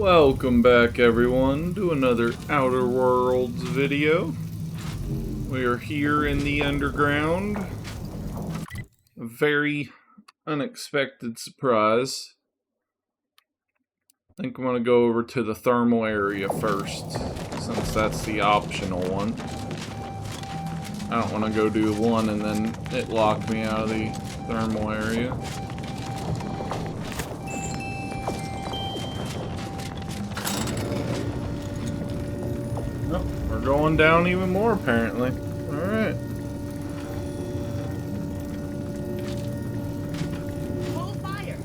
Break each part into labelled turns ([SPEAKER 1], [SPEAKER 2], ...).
[SPEAKER 1] Welcome back everyone to another Outer Worlds video. We are here in the underground. A very unexpected surprise. I think I'm going to go over to the thermal area first, since that's the optional one. I don't want to go do one and then it locked me out of the thermal area. Oh, we're going down even more apparently. Alright.
[SPEAKER 2] Hold fire!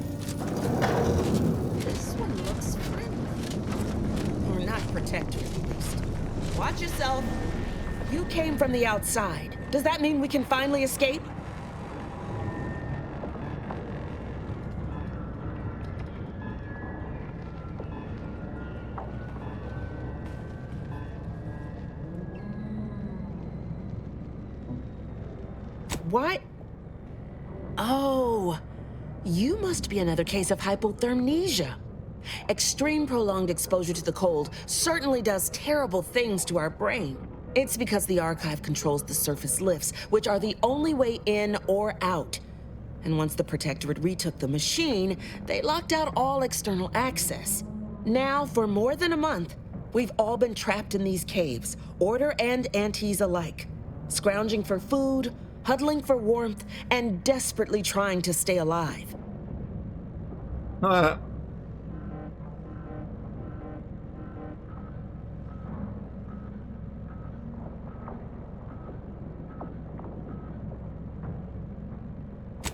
[SPEAKER 2] This one looks friendly. Or not protected, at least. Watch yourself. You came from the outside. Does that mean we can finally escape? What? Oh, you must be another case of hypothermia. Extreme prolonged exposure to the cold certainly does terrible things to our brain. It's because the archive controls the surface lifts, which are the only way in or out. And once the Protectorate retook the machine, they locked out all external access. Now, for more than a month, we've all been trapped in these caves, Order and Antes alike, scrounging for food, huddling for warmth, and desperately trying to stay alive.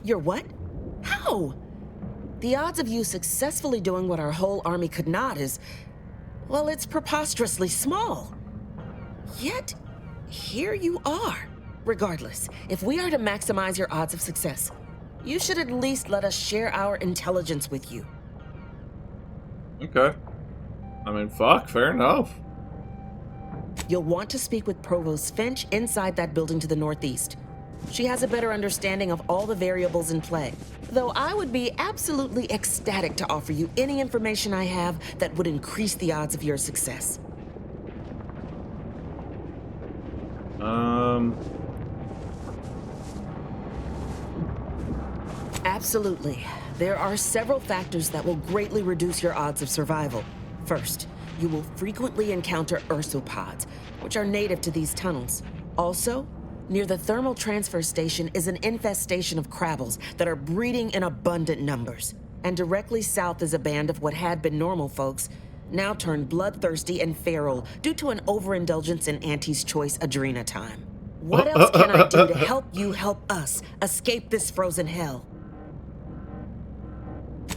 [SPEAKER 2] You're what? How? The odds of you successfully doing what our whole army could not is, well, it's preposterously small. Yet, here you are. Regardless, if we are to maximize your odds of success, you should at least let us share our intelligence with you.
[SPEAKER 1] Okay. I mean, fuck, fair enough.
[SPEAKER 2] You'll want to speak with Provost Finch inside that building to the northeast. She has a better understanding of all the variables in play. Though I would be absolutely ecstatic to offer you any information I have that would increase the odds of your success. Absolutely. There are several factors that will greatly reduce your odds of survival. First, you will frequently encounter ursopods, which are native to these tunnels. Also, near the thermal transfer station is an infestation of crabbles that are breeding in abundant numbers. And directly south is a band of what had been normal folks, now turned bloodthirsty and feral due to an overindulgence in Auntie's choice adrena time. What else can I do to help you help us escape this frozen hell?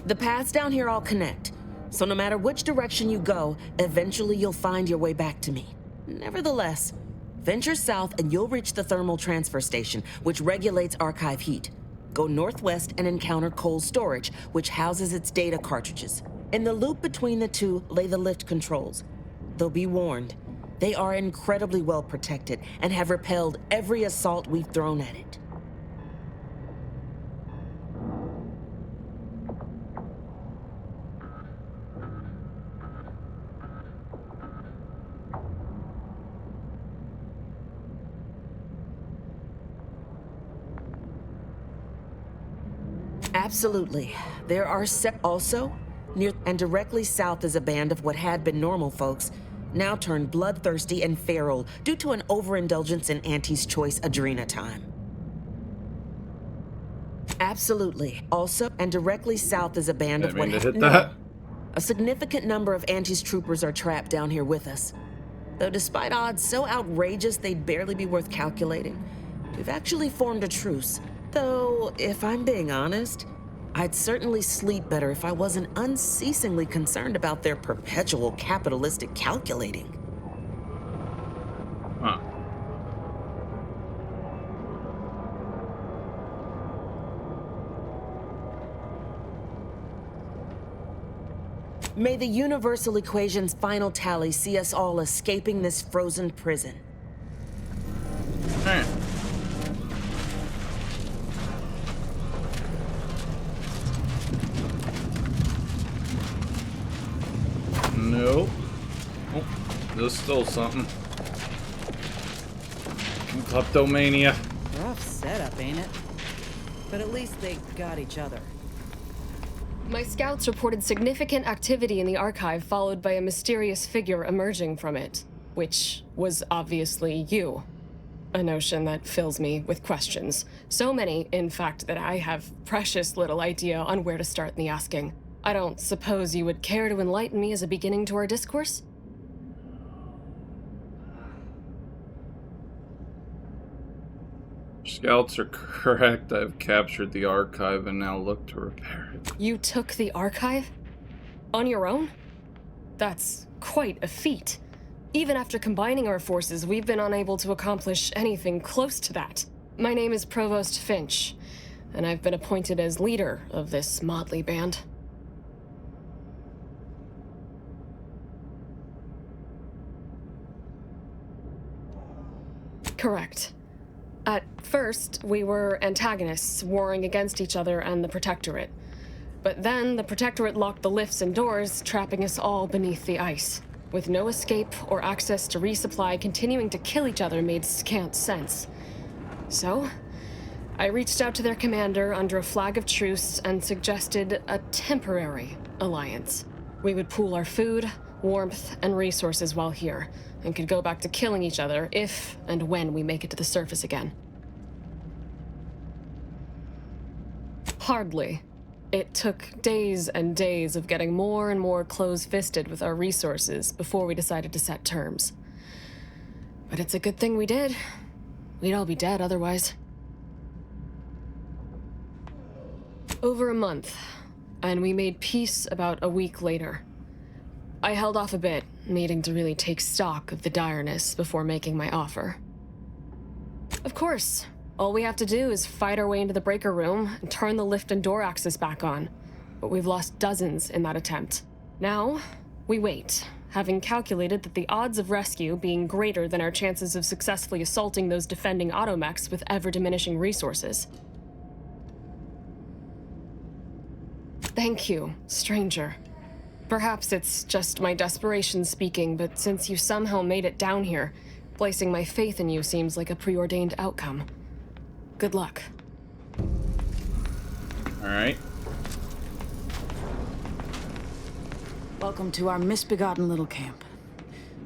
[SPEAKER 2] The paths down here all connect, so no matter which direction you go, eventually you'll find your way back to me. Nevertheless, venture south and you'll reach the thermal transfer station, which regulates archive heat. Go northwest and encounter cold storage, which houses its data cartridges. In the loop between the two lay the lift controls. Though be warned, they are incredibly well protected and have repelled every assault we've thrown at it. Absolutely. There are also, near and directly south is a band of what had been normal folks, now turned bloodthirsty and feral due to an overindulgence in Auntie's choice adrena time. Absolutely. Also, and directly south is a band of what
[SPEAKER 1] hit that.
[SPEAKER 2] A significant number of Auntie's troopers are trapped down here with us. Though despite odds so outrageous they'd barely be worth calculating, we've actually formed a truce. Though, if I'm being honest, I'd certainly sleep better if I wasn't unceasingly concerned about their perpetual capitalistic calculating.
[SPEAKER 1] Huh.
[SPEAKER 2] May the universal equation's final tally see us all escaping this frozen prison.
[SPEAKER 1] Alright. Nope. Oh, this stole something. Kleptomania.
[SPEAKER 3] Rough setup, ain't it? But at least they got each other.
[SPEAKER 4] My scouts reported significant activity in the archive, followed by a mysterious figure emerging from it, which was obviously you. A notion that fills me with questions. So many, in fact, that I have precious little idea on where to start in the asking. I don't suppose you would care to enlighten me as a beginning to our discourse?
[SPEAKER 1] Scouts are correct. I've captured the archive and now look to repair it.
[SPEAKER 4] You took the archive? On your own? That's quite a feat. Even after combining our forces, we've been unable to accomplish anything close to that. My name is Provost Finch, and I've been appointed as leader of this motley band. Correct. At first, we were antagonists, warring against each other and the Protectorate. But then, the Protectorate locked the lifts and doors, trapping us all beneath the ice. With no escape or access to resupply, continuing to kill each other made scant sense. So, I reached out to their commander under a flag of truce and suggested a temporary alliance. We would pool our food, warmth, and resources while here, and could go back to killing each other if and when we make it to the surface again. Hardly. It took days and days of getting more and more close-fisted with our resources before we decided to set terms. But it's a good thing we did. We'd all be dead otherwise. Over a month, and we made peace about a week later. I held off a bit, needing to really take stock of the direness before making my offer. Of course, all we have to do is fight our way into the breaker room and turn the lift and door access back on. But we've lost dozens in that attempt. Now, we wait, having calculated that the odds of rescue being greater than our chances of successfully assaulting those defending automechs with ever-diminishing resources. Thank you, stranger. Perhaps it's just my desperation speaking, but since you somehow made it down here, placing my faith in you seems like a preordained outcome. Good luck.
[SPEAKER 1] Alright.
[SPEAKER 3] Welcome to our misbegotten little camp.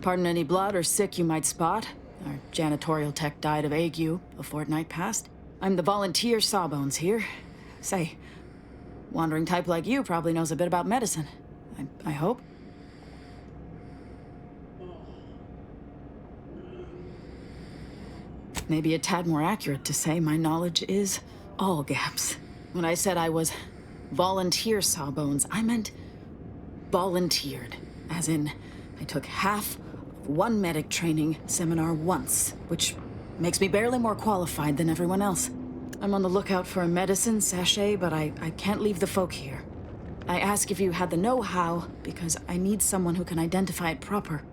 [SPEAKER 3] Pardon any blood or sick you might spot. Our janitorial tech died of ague a fortnight past. I'm the volunteer Sawbones here. Say, wandering type like you probably knows a bit about medicine. I hope. Maybe a tad more accurate to say my knowledge is all gaps. When I said I was volunteer Sawbones, I meant volunteered. As in, I took half of one medic training seminar once, which makes me barely more qualified than everyone else. I'm on the lookout for a medicine sachet, but I can't leave the folk here. I ask if you had the know-how, because I need someone who can identify it proper.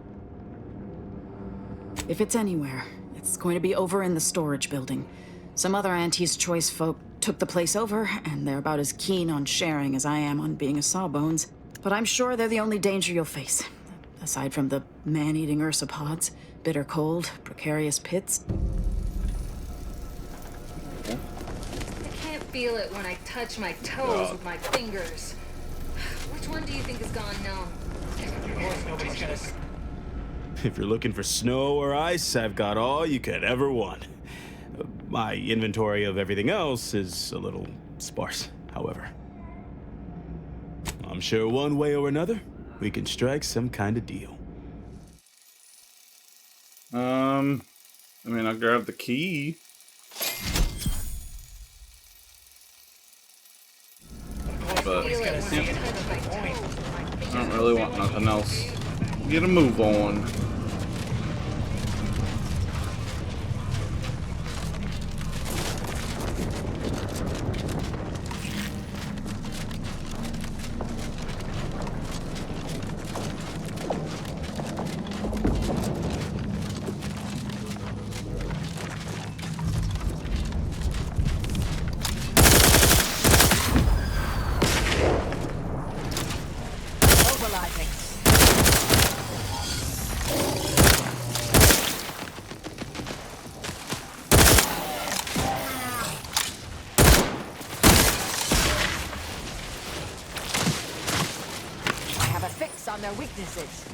[SPEAKER 3] If it's anywhere, it's going to be over in the storage building. Some other Auntie's Choice folk took the place over, and they're about as keen on sharing as I am on being a Sawbones. But I'm sure they're the only danger you'll face. Aside from the man-eating ursopods, bitter cold, precarious pits.
[SPEAKER 5] I can't feel it when I touch my toes with my fingers. Which one do you think has gone numb?
[SPEAKER 6] If you're looking for snow or ice, I've got all you could ever want. My inventory of everything else is a little sparse, however. I'm sure one way or another, we can strike some kind of deal.
[SPEAKER 1] I mean, I'll grab the key. But I don't really want nothing else. Get a move on.
[SPEAKER 7] I have a fix on their weaknesses.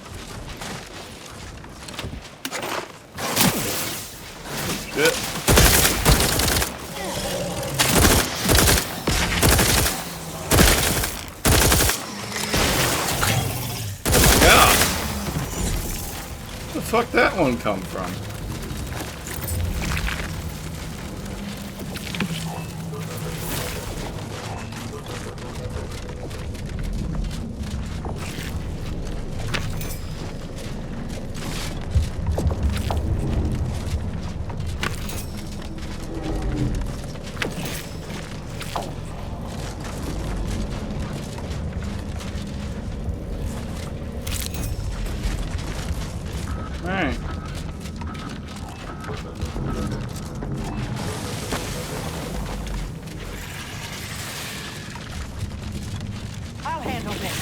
[SPEAKER 1] Shit. Yeah. Where the fuck that one come from? Alright.
[SPEAKER 7] I'll handle this.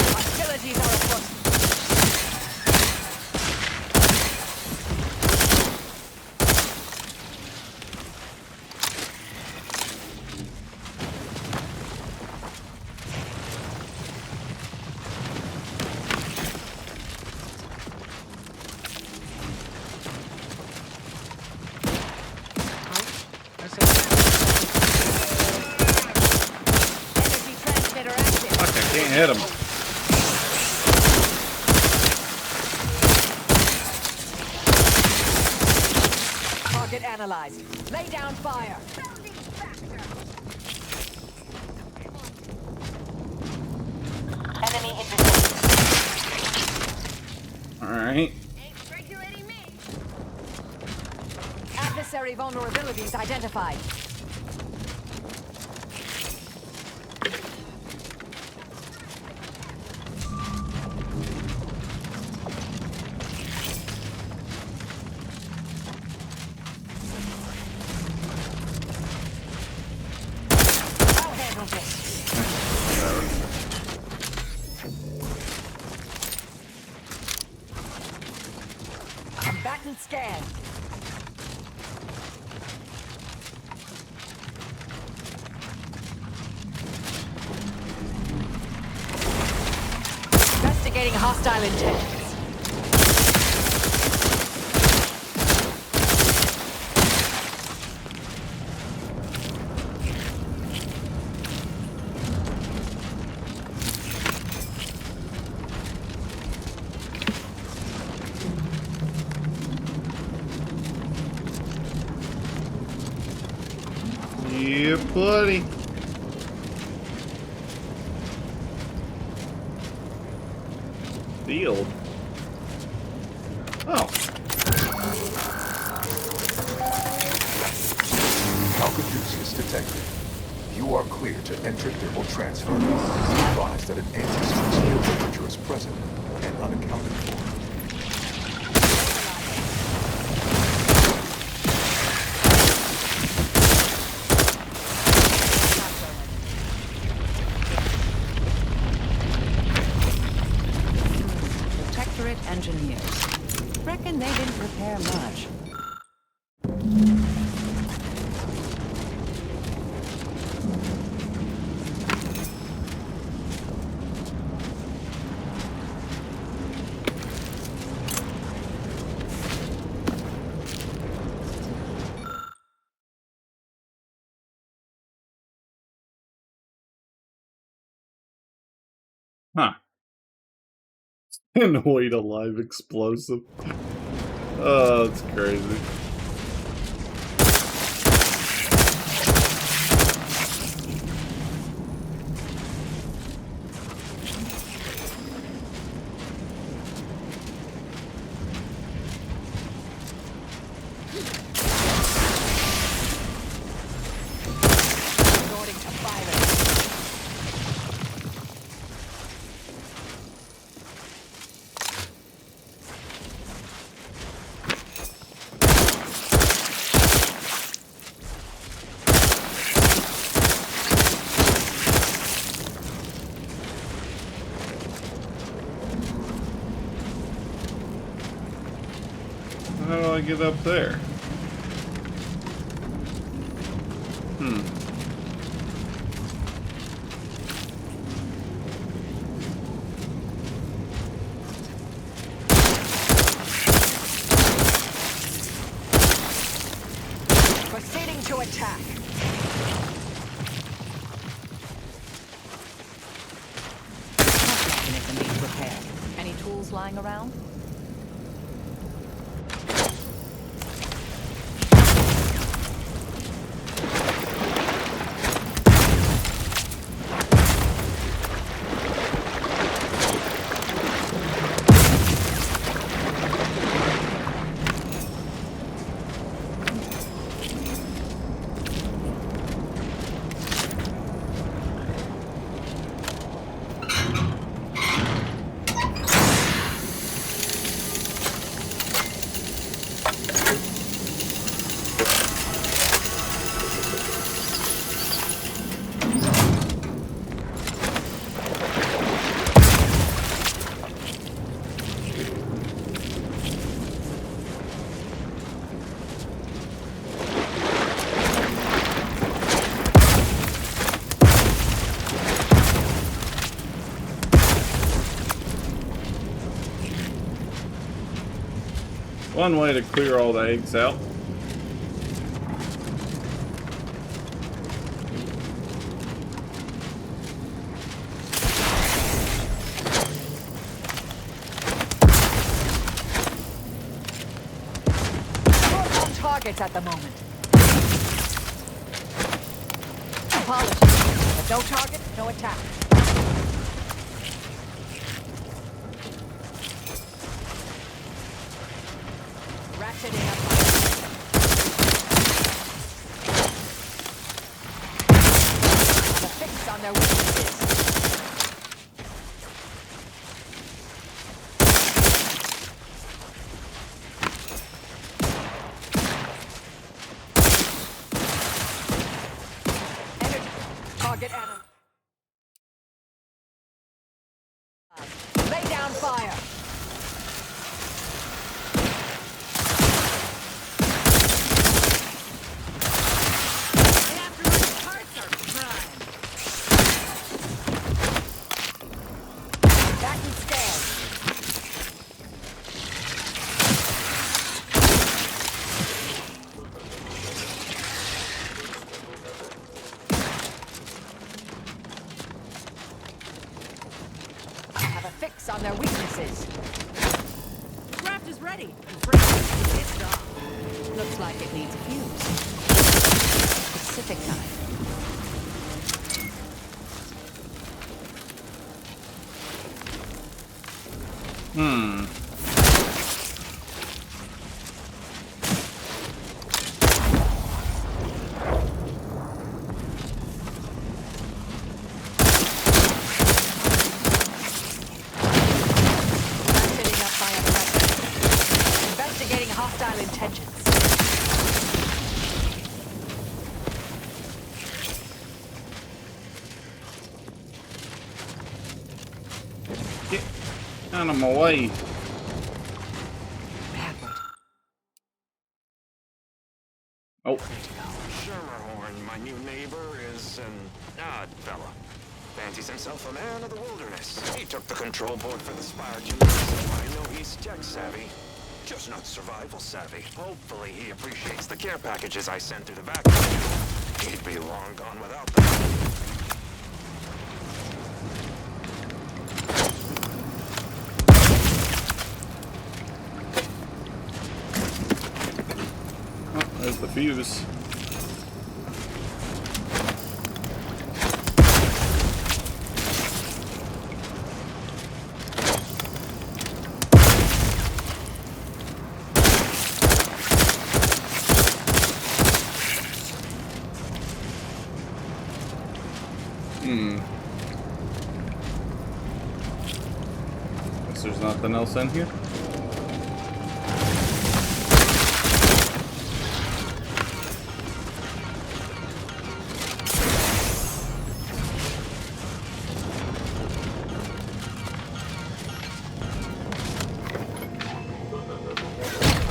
[SPEAKER 7] Hostilities are afoot. Energy transmitter active.
[SPEAKER 1] Fuck, I can't hit him.
[SPEAKER 7] Target analyzed. Lay down fire. Enemy intercepted.
[SPEAKER 1] Alright.
[SPEAKER 7] Adversary vulnerabilities identified. I'll handle this. Combatant scan. Investigating hostile intent.
[SPEAKER 1] Yeah, buddy. Field. Oh.
[SPEAKER 8] Calcaduceus detected. You are clear to enter thermal transfer. Advise that an anti-stress field temperature is present and unaccounted for.
[SPEAKER 7] Protectorate engineers. Reckon they didn't prepare much.
[SPEAKER 1] Huh. Annoyed alive explosive. Oh, that's crazy.
[SPEAKER 7] Resorting to violence.
[SPEAKER 1] I get up there?
[SPEAKER 7] Proceeding to attack. That mechanism needs repair. Any tools lying around?
[SPEAKER 1] One way to clear all the eggs out.
[SPEAKER 7] Short on targets at the moment. Apologies, but no target, no attack. Ratcheting up. Have a fix on their weaknesses. Energy. Target Anna. Lay down fire. Back and stand. Have a fix on their weaknesses. Craft is ready. It's off. Looks like it needs a fuse. Pacific time. Ratcheting up by a investigating hostile intentions.
[SPEAKER 1] Get out of my way. Oh.
[SPEAKER 9] Schermerhorn, my new neighbor, is an odd fella. Fancies himself a man of the wilderness. He took the control board for the Spire Gymnasium, so I know he's tech savvy. Just not survival savvy. Hopefully he appreciates the care packages I sent through the back. He'd be long gone without them.
[SPEAKER 1] Oh, there's the fuse. Guess there's nothing else in here.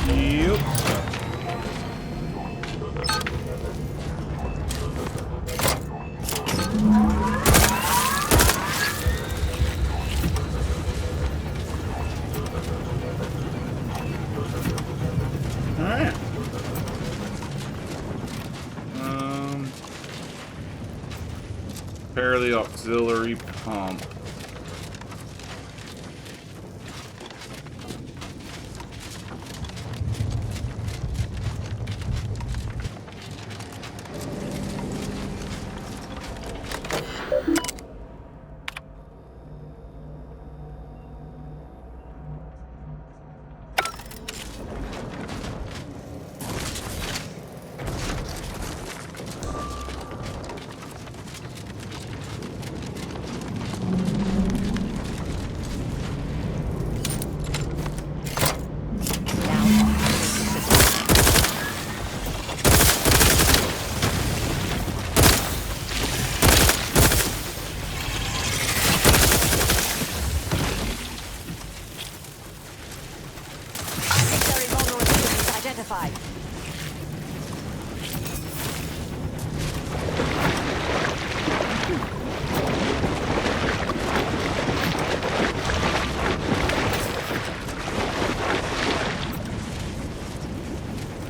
[SPEAKER 1] Yep. Repair the auxiliary pump.
[SPEAKER 7] Unnecessary vulnerabilities identified.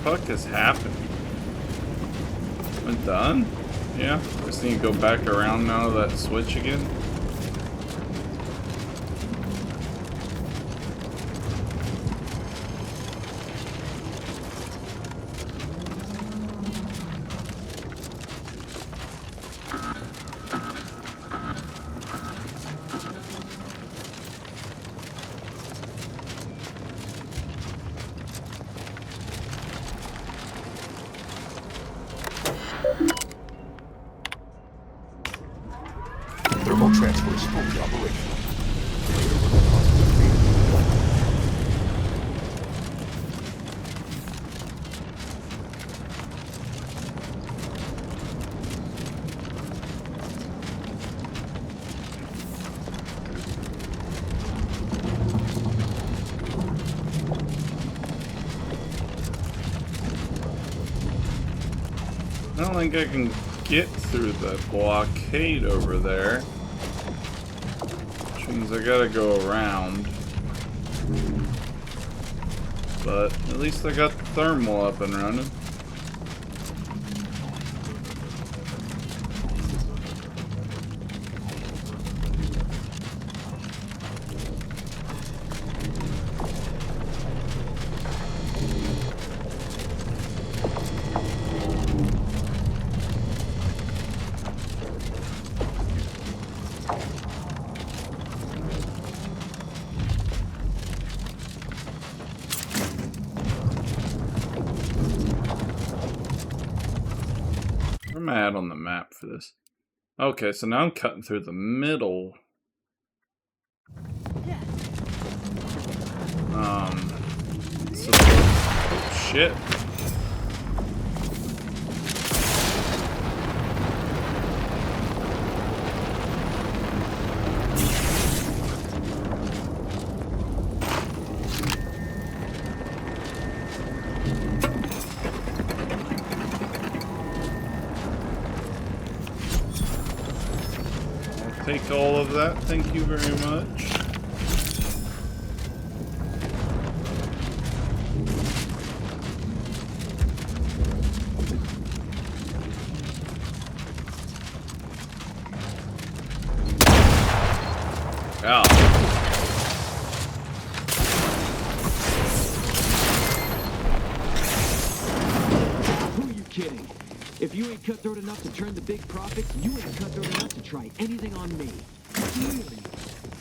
[SPEAKER 1] What the fuck has happened? I'm done? Yeah. Just need to go back around now to that switch again.
[SPEAKER 8] Thermal transfer is fully operational.
[SPEAKER 1] I don't think I can get through the blockade over there. Which means I gotta go around. But at least I got the thermal up and running. Where am I at on the map for this? Okay, so now I'm cutting through the middle. So, shit. Take all of that, thank you very much. Yeah.
[SPEAKER 10] Who are you kidding? If you ain't cutthroat enough to turn the big profits, you ain't cutthroat enough to try anything on me.
[SPEAKER 11] Really?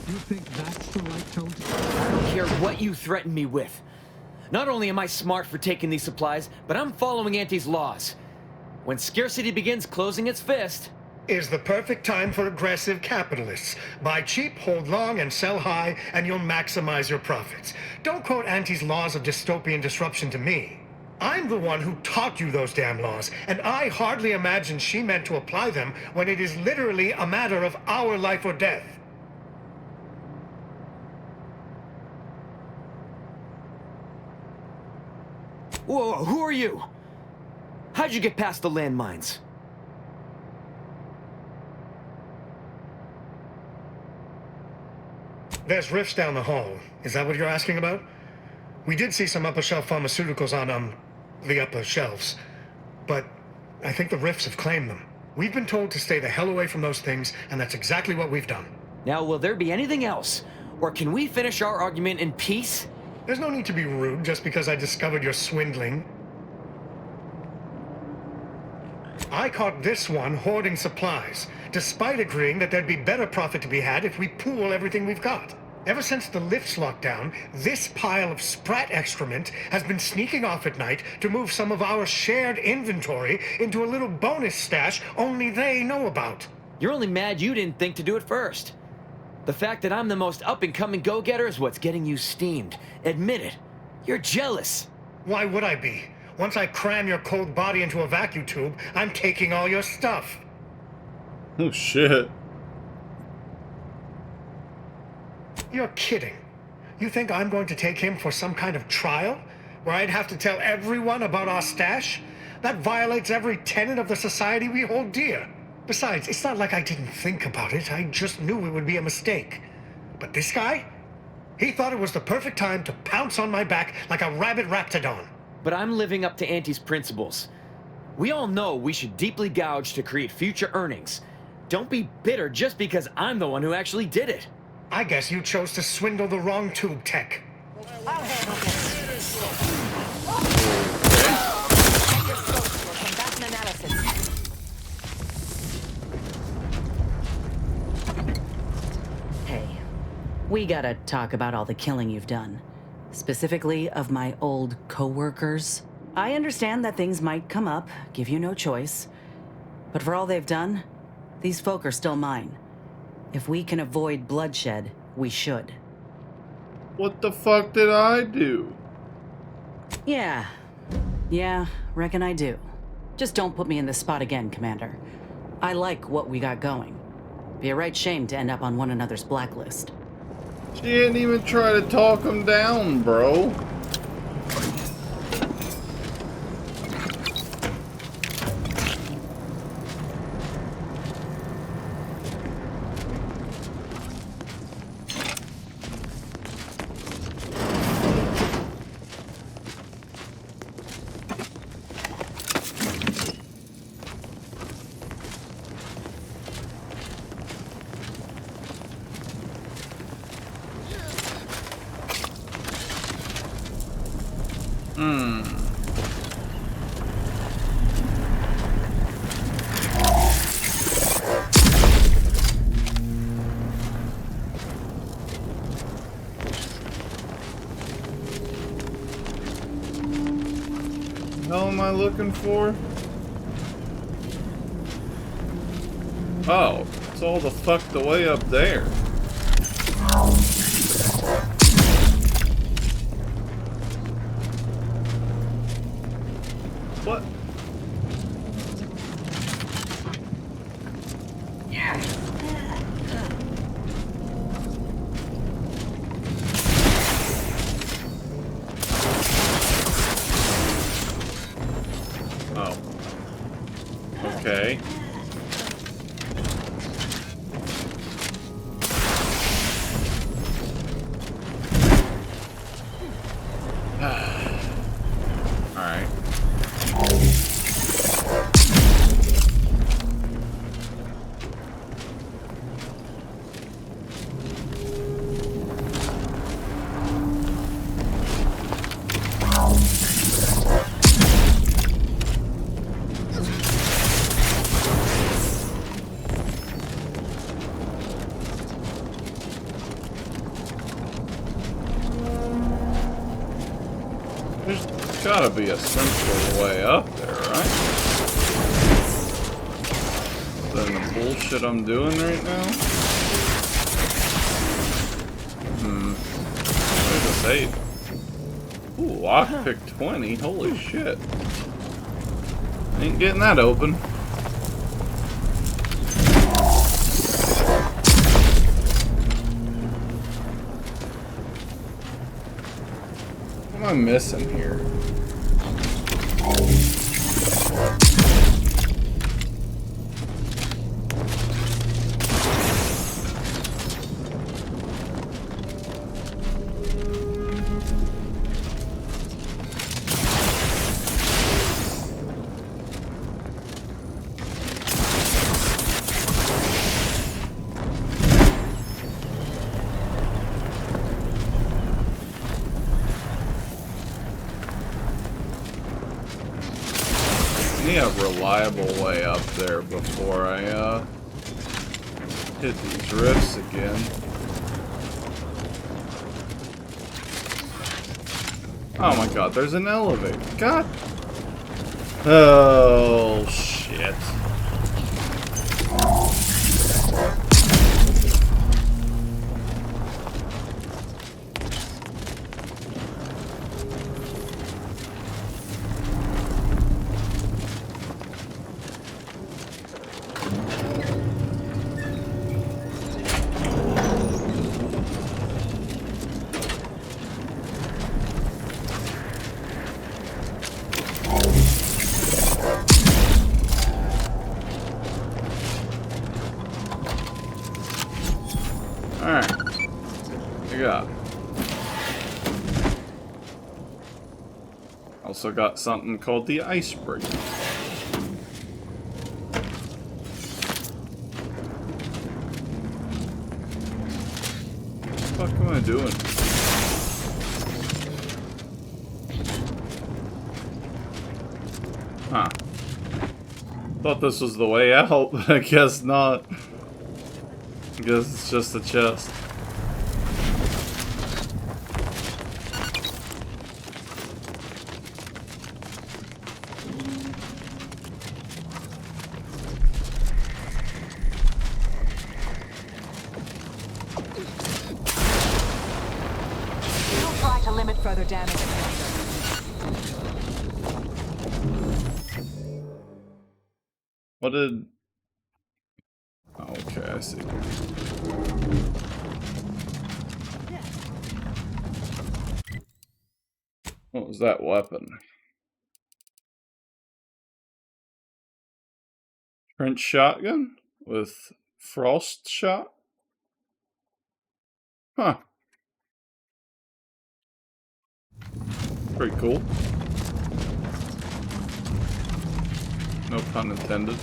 [SPEAKER 11] You think that's the right tone to...
[SPEAKER 12] I don't care what you threaten me with. Not only am I smart for taking these supplies, but I'm following Auntie's laws. When scarcity begins closing its fist...
[SPEAKER 13] is the perfect time for aggressive capitalists. Buy cheap, hold long, and sell high, and you'll maximize your profits. Don't quote Auntie's laws of dystopian disruption to me. I'm the one who taught you those damn laws, and I hardly imagine she meant to apply them when it is literally a matter of our life or death.
[SPEAKER 12] Whoa, who are you? How'd you get past the landmines?
[SPEAKER 13] There's rifts down the hall. Is that what you're asking about? We did see some upper-shelf pharmaceuticals on, the upper shelves. But I think the rifts have claimed them. We've been told to stay the hell away from those things, and that's exactly what we've done.
[SPEAKER 12] Now, will there be anything else? Or can we finish our argument in peace?
[SPEAKER 13] There's no need to be rude just because I discovered you're swindling. I caught this one hoarding supplies, despite agreeing that there'd be better profit to be had if we pool everything we've got. Ever since the lifts locked down, this pile of sprat excrement has been sneaking off at night to move some of our shared inventory into a little bonus stash only they know about.
[SPEAKER 12] You're only mad you didn't think to do it first. The fact that I'm the most up-and-coming go-getter is what's getting you steamed. Admit it. You're jealous.
[SPEAKER 13] Why would I be? Once I cram your cold body into a vacuum tube, I'm taking all your stuff.
[SPEAKER 1] Oh, shit.
[SPEAKER 13] You're kidding. You think I'm going to take him for some kind of trial? Where I'd have to tell everyone about our stash? That violates every tenet of the society we hold dear. Besides, it's not like I didn't think about it. I just knew it would be a mistake. But this guy? He thought it was the perfect time to pounce on my back like a rabid raptidon.
[SPEAKER 12] But I'm living up to Auntie's principles. We all know we should deeply gouge to create future earnings. Don't be bitter just because I'm the one who actually did it.
[SPEAKER 13] I guess you chose to swindle the wrong tube tech.
[SPEAKER 7] I'll handle this.
[SPEAKER 14] Hey, we gotta talk about all the killing you've done. Specifically of my old co-workers. I understand that things might come up, give you no choice. But for all they've done, these folk are still mine. If we can avoid bloodshed, we should.
[SPEAKER 1] What the fuck did I do?
[SPEAKER 14] Yeah, reckon I do. Just don't put me in this spot again, Commander. I like what we got going. Be a right shame to end up on one another's blacklist.
[SPEAKER 1] She didn't even try to talk him down, bro. What am I looking for? Oh, it's all the fucked away up there. What? Oh. Okay. Alright. There's gotta be a simpler way up there, right? Than the bullshit I'm doing right now? Where's the save? Ooh, lockpick 20. Holy shit. Ain't getting that open. What am I missing here? me a reliable way up there before I hit these rifts again. Oh my god, there's an elevator. God. Oh shit. Alright. We got. Also got something called the icebreaker. What the fuck am I doing? Huh. Thought this was the way out, but I guess not. I guess it's just a chest.
[SPEAKER 7] Don't try to limit further damage.
[SPEAKER 1] What did... Oh, okay, I see. What was that weapon? French shotgun? With frost shot? Huh. Pretty cool. No pun intended.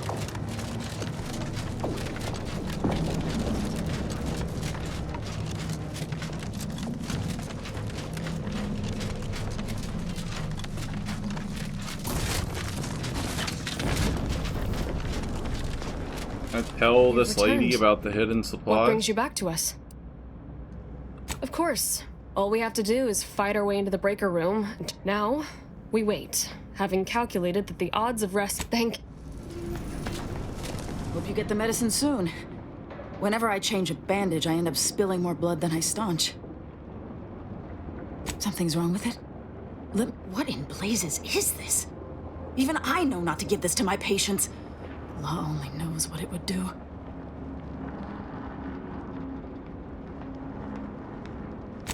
[SPEAKER 1] I tell this lady about the hidden supplies.
[SPEAKER 4] What brings you back to us? Of course. All we have to do is fight our way into the breaker room. And now, we wait, having calculated that the odds of rest...
[SPEAKER 3] Hope you get the medicine soon. Whenever I change a bandage, I end up spilling more blood than I staunch. Something's wrong with it? What in blazes is this? Even I know not to give this to my patients. Allah only knows what it would do.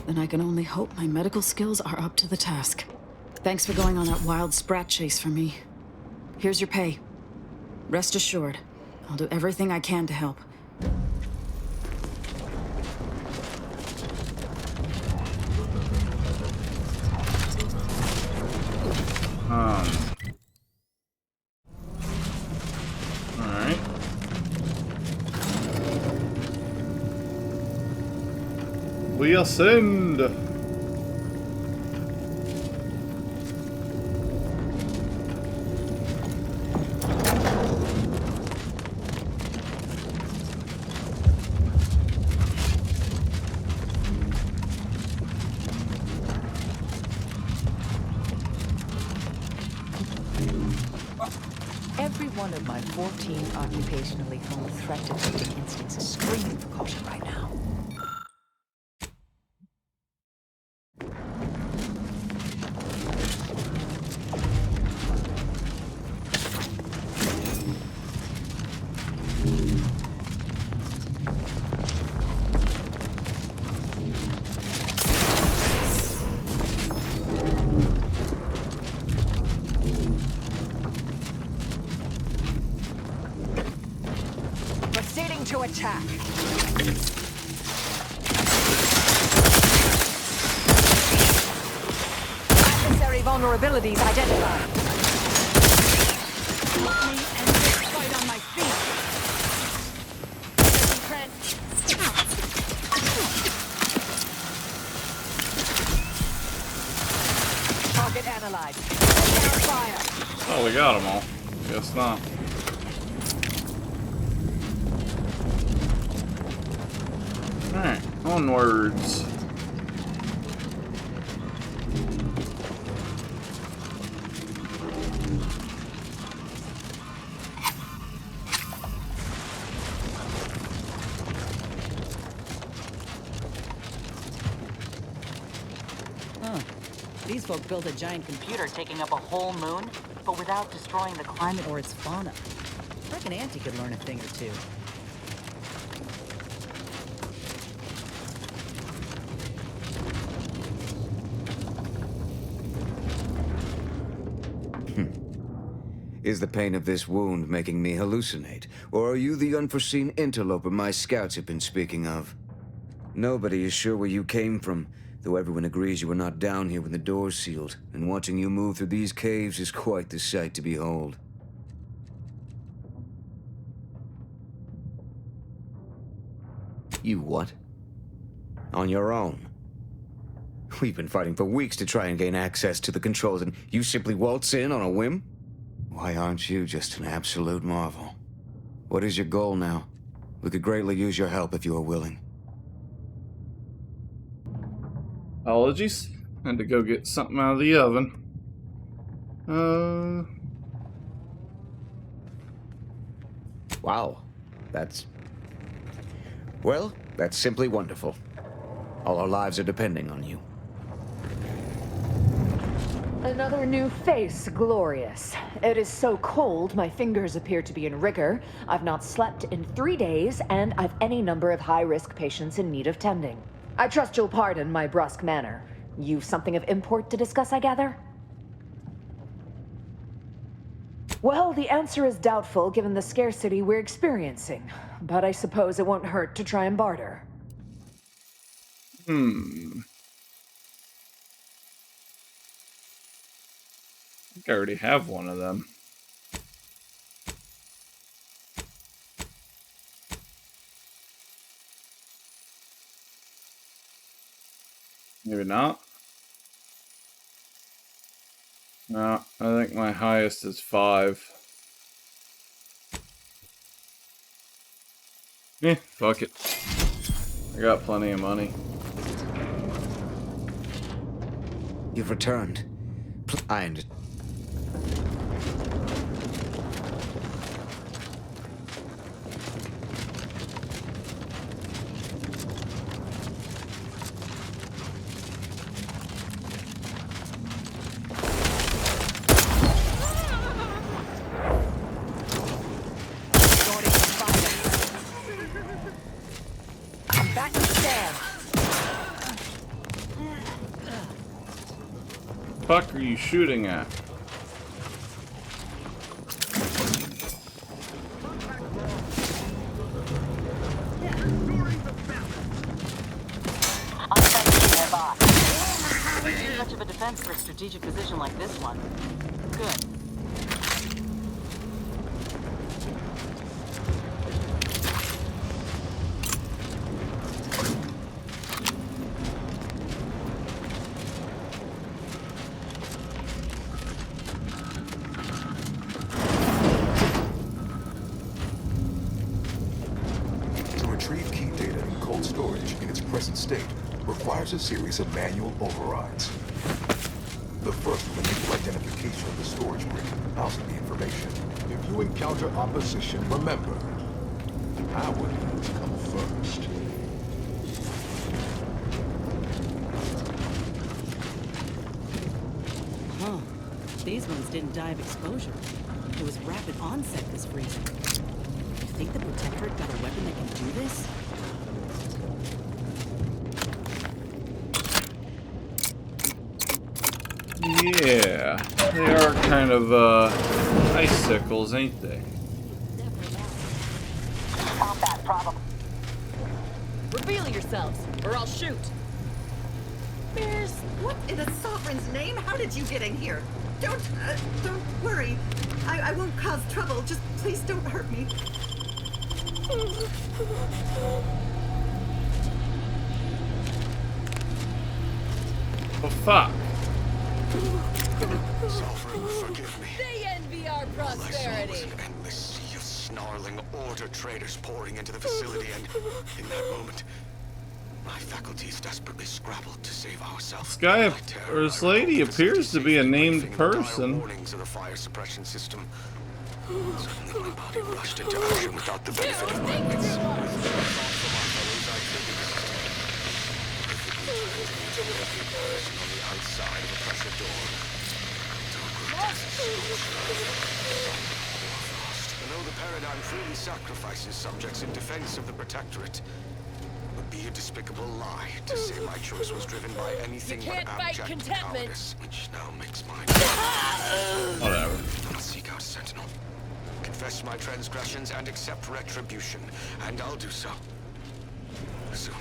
[SPEAKER 3] Then I can only hope my medical skills are up to the task. Thanks for going on that wild sprat chase for me. Here's your pay. Rest assured, I'll do everything I can to help.
[SPEAKER 1] Alright. We ascend!
[SPEAKER 7] Every one of my 14 occupationally home threat detecting instincts is screaming for caution right now. Proceeding to attack. Adversary vulnerabilities identified. Help me end this fight on my feet. Target analyzed. Down fire.
[SPEAKER 1] Oh, we got them all. Guess not. Alright, onwards.
[SPEAKER 14] These folk built a giant computer taking up a whole moon, but without destroying the climate or its fauna. I reckon Auntie could learn a thing or two.
[SPEAKER 15] Is the pain of this wound making me hallucinate? Or are you the unforeseen interloper my scouts have been speaking of? Nobody is sure where you came from, though everyone agrees you were not down here when the doors sealed, and watching you move through these caves is quite the sight to behold. You what? On your own? We've been fighting for weeks to try and gain access to the controls, and you simply waltz in on a whim? Why aren't you just an absolute marvel? What is your goal now? We could greatly use your help if you are willing.
[SPEAKER 1] Apologies. Had to go get something out of the oven.
[SPEAKER 15] Wow. Well, that's simply wonderful. All our lives are depending on you.
[SPEAKER 16] Another new face, glorious. It is so cold, my fingers appear to be in rigor. I've not slept in 3 days, and I've any number of high-risk patients in need of tending. I trust you'll pardon my brusque manner. You've something of import to discuss, I gather? Well, the answer is doubtful given the scarcity we're experiencing, but I suppose it won't hurt to try and barter.
[SPEAKER 1] I think I already have one of them. Maybe not. No, I think my highest is 5. Fuck it. I got plenty of money.
[SPEAKER 15] You've returned.
[SPEAKER 1] Fuck are you shooting at?
[SPEAKER 14] Much of a defense for a strategic position like this one. Good.
[SPEAKER 8] A series of manual overrides. The first will enable identification of the storage brick housing the information. If you encounter opposition, remember, power needs to come first.
[SPEAKER 14] Huh. These ones didn't die of exposure. It was rapid onset this freezing. You think the Protectorate got a weapon that can do this?
[SPEAKER 1] Yeah, they are kind of, icicles, ain't they?
[SPEAKER 16] Combat problem.
[SPEAKER 7] Reveal yourselves, or I'll shoot.
[SPEAKER 17] Bears, what in the sovereign's name? How did you get in here? Don't worry. I won't cause trouble. Just please don't hurt me.
[SPEAKER 1] Oh, fuck.
[SPEAKER 9] Sovereign, forgive me.
[SPEAKER 7] They envy our
[SPEAKER 9] All I saw was
[SPEAKER 7] prosperity.
[SPEAKER 9] an endless sea of snarling order traders pouring into the facility, and in that moment, my faculties desperately scrabbled to save ourselves.
[SPEAKER 1] This guy, or this lady, appears to be a named person.
[SPEAKER 9] Warnings of the fire suppression system. Suddenly, my body rushed into action without the benefit of my wits. With no thought for my fellows, I triggered the system. Perfectly timed to mutilate every person on the outside of a pressure door. To a grotesque scorched. I know the paradigm freely sacrifices subjects in defense of the Protectorate. Would be a despicable lie to say my choice was driven by anything but abject cowardice, which now makes mine.
[SPEAKER 1] Whatever.
[SPEAKER 9] I'll seek out Sentinel, confess my transgressions, and accept retribution, and I'll do so soon.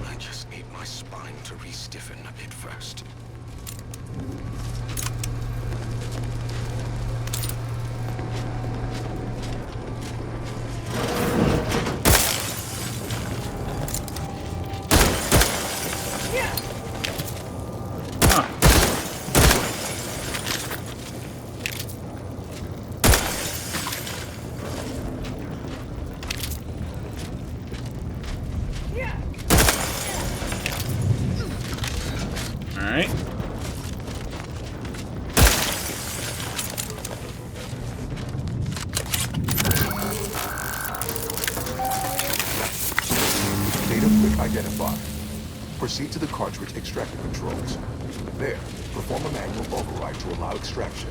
[SPEAKER 9] I just need my spine to re-stiffen a bit first.
[SPEAKER 1] Alright.
[SPEAKER 8] Data quick identified. Proceed to the cartridge extractor controls. There, perform a manual override to allow extraction.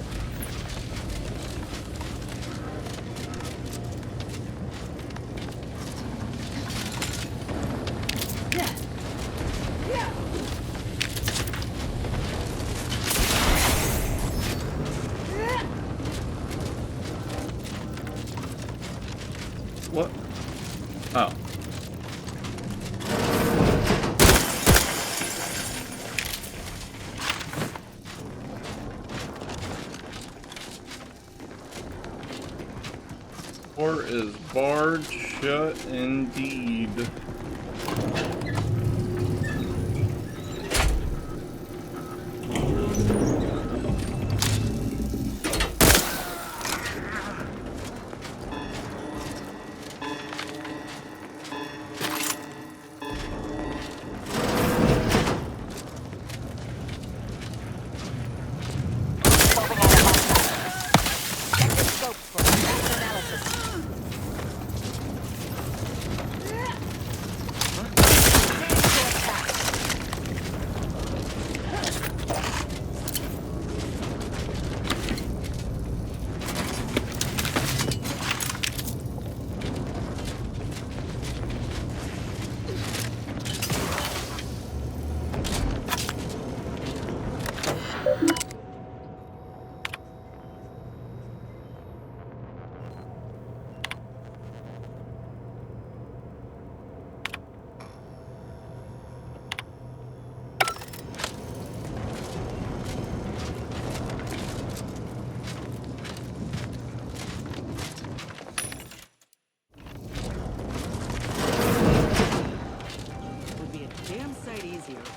[SPEAKER 1] What? Oh. Door is barred shut indeed.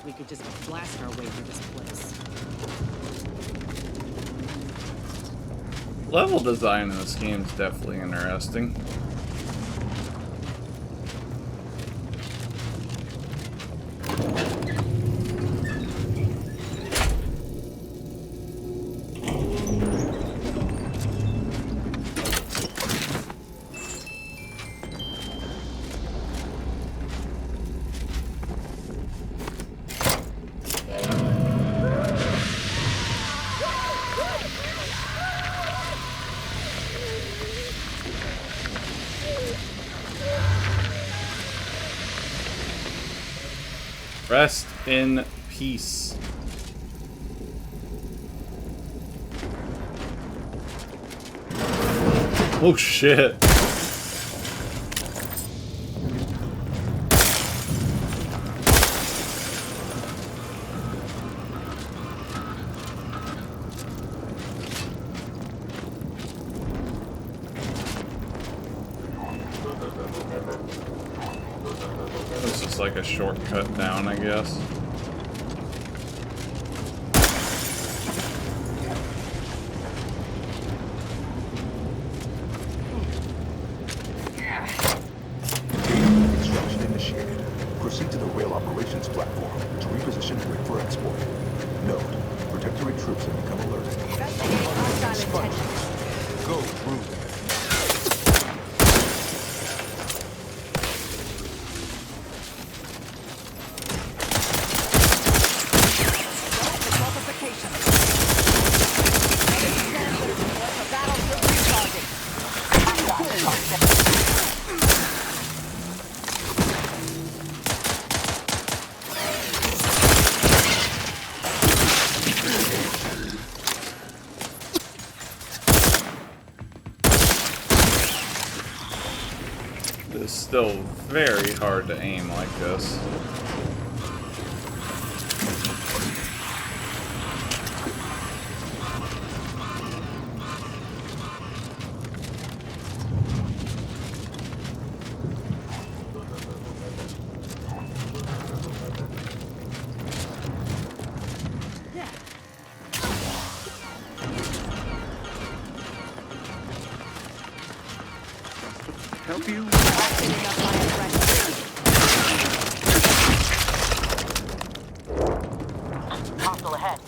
[SPEAKER 14] We could just blast our way through this place.
[SPEAKER 1] Level design in this game is definitely interesting. Rest in peace. Oh shit. This is like a shortcut down, I guess.
[SPEAKER 8] Extraction initiated. Proceed to the rail operations platform to reposition Rick for export. Note, Protectorate troops have become alerted. Go through them.
[SPEAKER 1] It's still very hard to aim like this.
[SPEAKER 10] Help you?
[SPEAKER 14] Hostile ahead.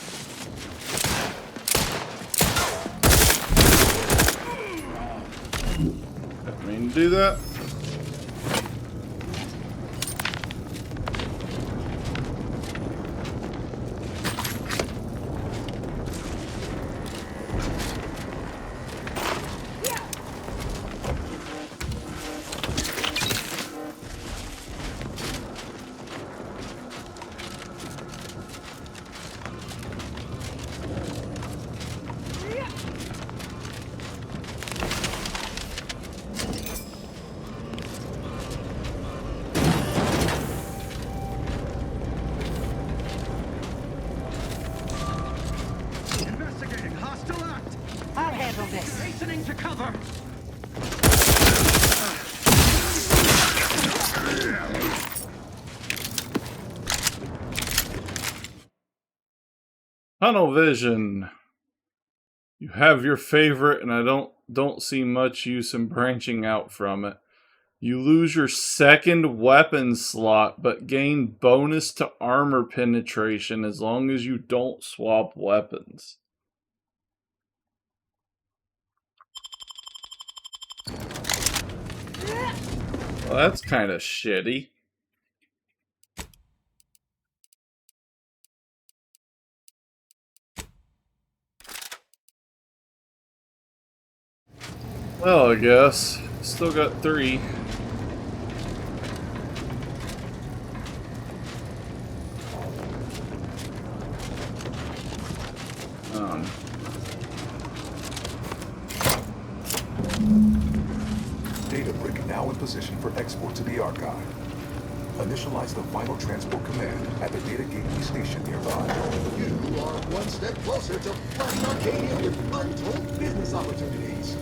[SPEAKER 1] Didn't mean to do that.
[SPEAKER 10] Investigating hostile act.
[SPEAKER 14] I'll handle this.
[SPEAKER 10] Hastening to cover.
[SPEAKER 1] Tunnel vision. You have your favorite, and I don't see much use in branching out from it. You lose your second weapon slot, but gain bonus to armor penetration as long as you don't swap weapons. Well, that's kind of shitty. Well, I guess. Still got 3.
[SPEAKER 8] Data brick now in position for export to the archive. Initialize the final transport command at the data gateway station nearby.
[SPEAKER 18] You are one step closer to flooding Arcadia with untold business opportunities.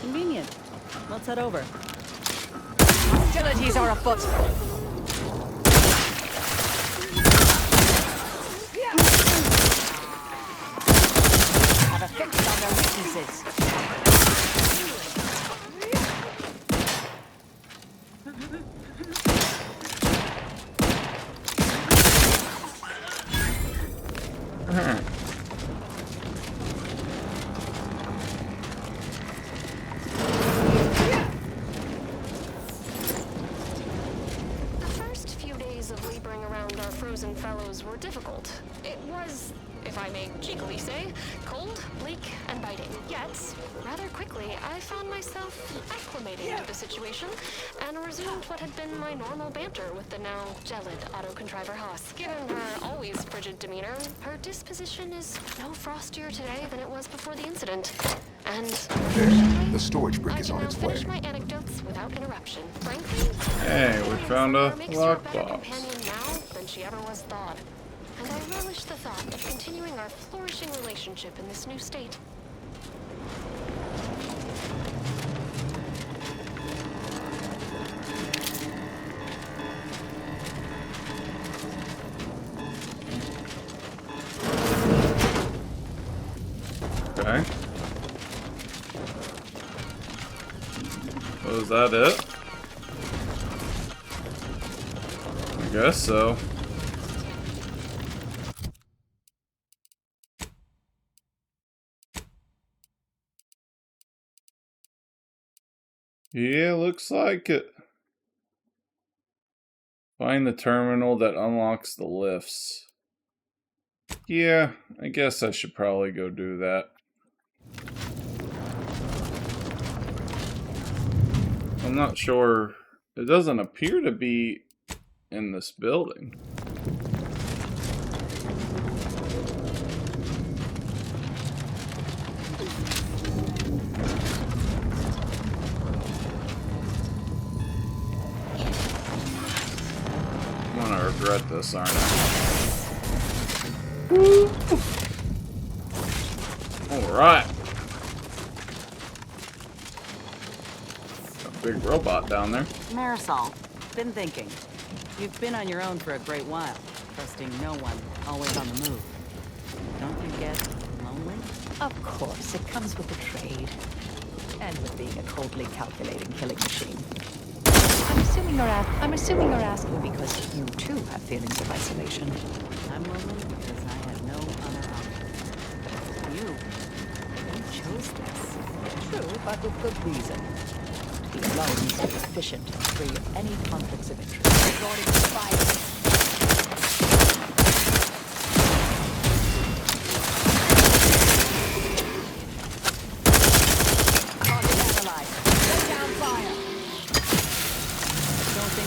[SPEAKER 7] Convenient. Let's head over. Hostilities are afoot. Have a fix on their weaknesses.
[SPEAKER 4] Frozen fellows were difficult. It was, if I may cheekily say, cold, bleak, and biting. Yet, rather quickly, I found myself acclimating to the situation and resumed what had been my normal banter with the now gelid autocontriver Haas. Given her always frigid demeanor, her disposition is no frostier today than it was before the incident. And
[SPEAKER 8] the storage brick is on its way.
[SPEAKER 4] I can now finish my anecdotes without interruption. Frankly,
[SPEAKER 1] hey, we found a
[SPEAKER 4] lockbox. Than she ever was thawed. And I relish the thought of continuing our flourishing relationship in this new state.
[SPEAKER 1] Was that it? I guess so. Yeah, looks like it. Find the terminal that unlocks the lifts. Yeah, I guess I should probably go do that. I'm not sure. It doesn't appear to be in this building. I'm gonna regret this, aren't I? Alright. Got a big robot down there.
[SPEAKER 14] Marisol, been thinking. You've been on your own for a great while, trusting no one, always on the move. Don't you get lonely?
[SPEAKER 16] Of course, it comes with the trade. And with being a coldly calculating killing machine. I'm assuming you're asking because you too have feelings of isolation.
[SPEAKER 14] I'm lonely because I have no other option. You chose this.
[SPEAKER 16] True, but with good reason. To be alone is to be efficient and free of any conflicts of interest. Regarding the fire.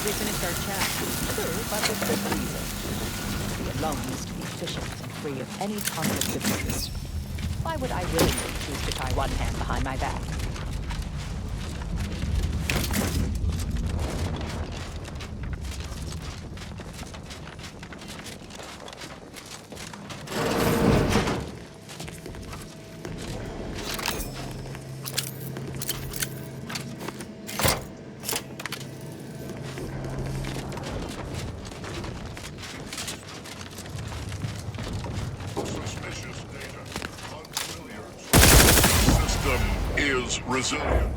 [SPEAKER 14] We finished our chat.
[SPEAKER 16] True, but with good reason. To be alone is to be efficient and free of any conflicts of interest. Why would I willingly choose to tie one hand behind my back?
[SPEAKER 8] Is resilient.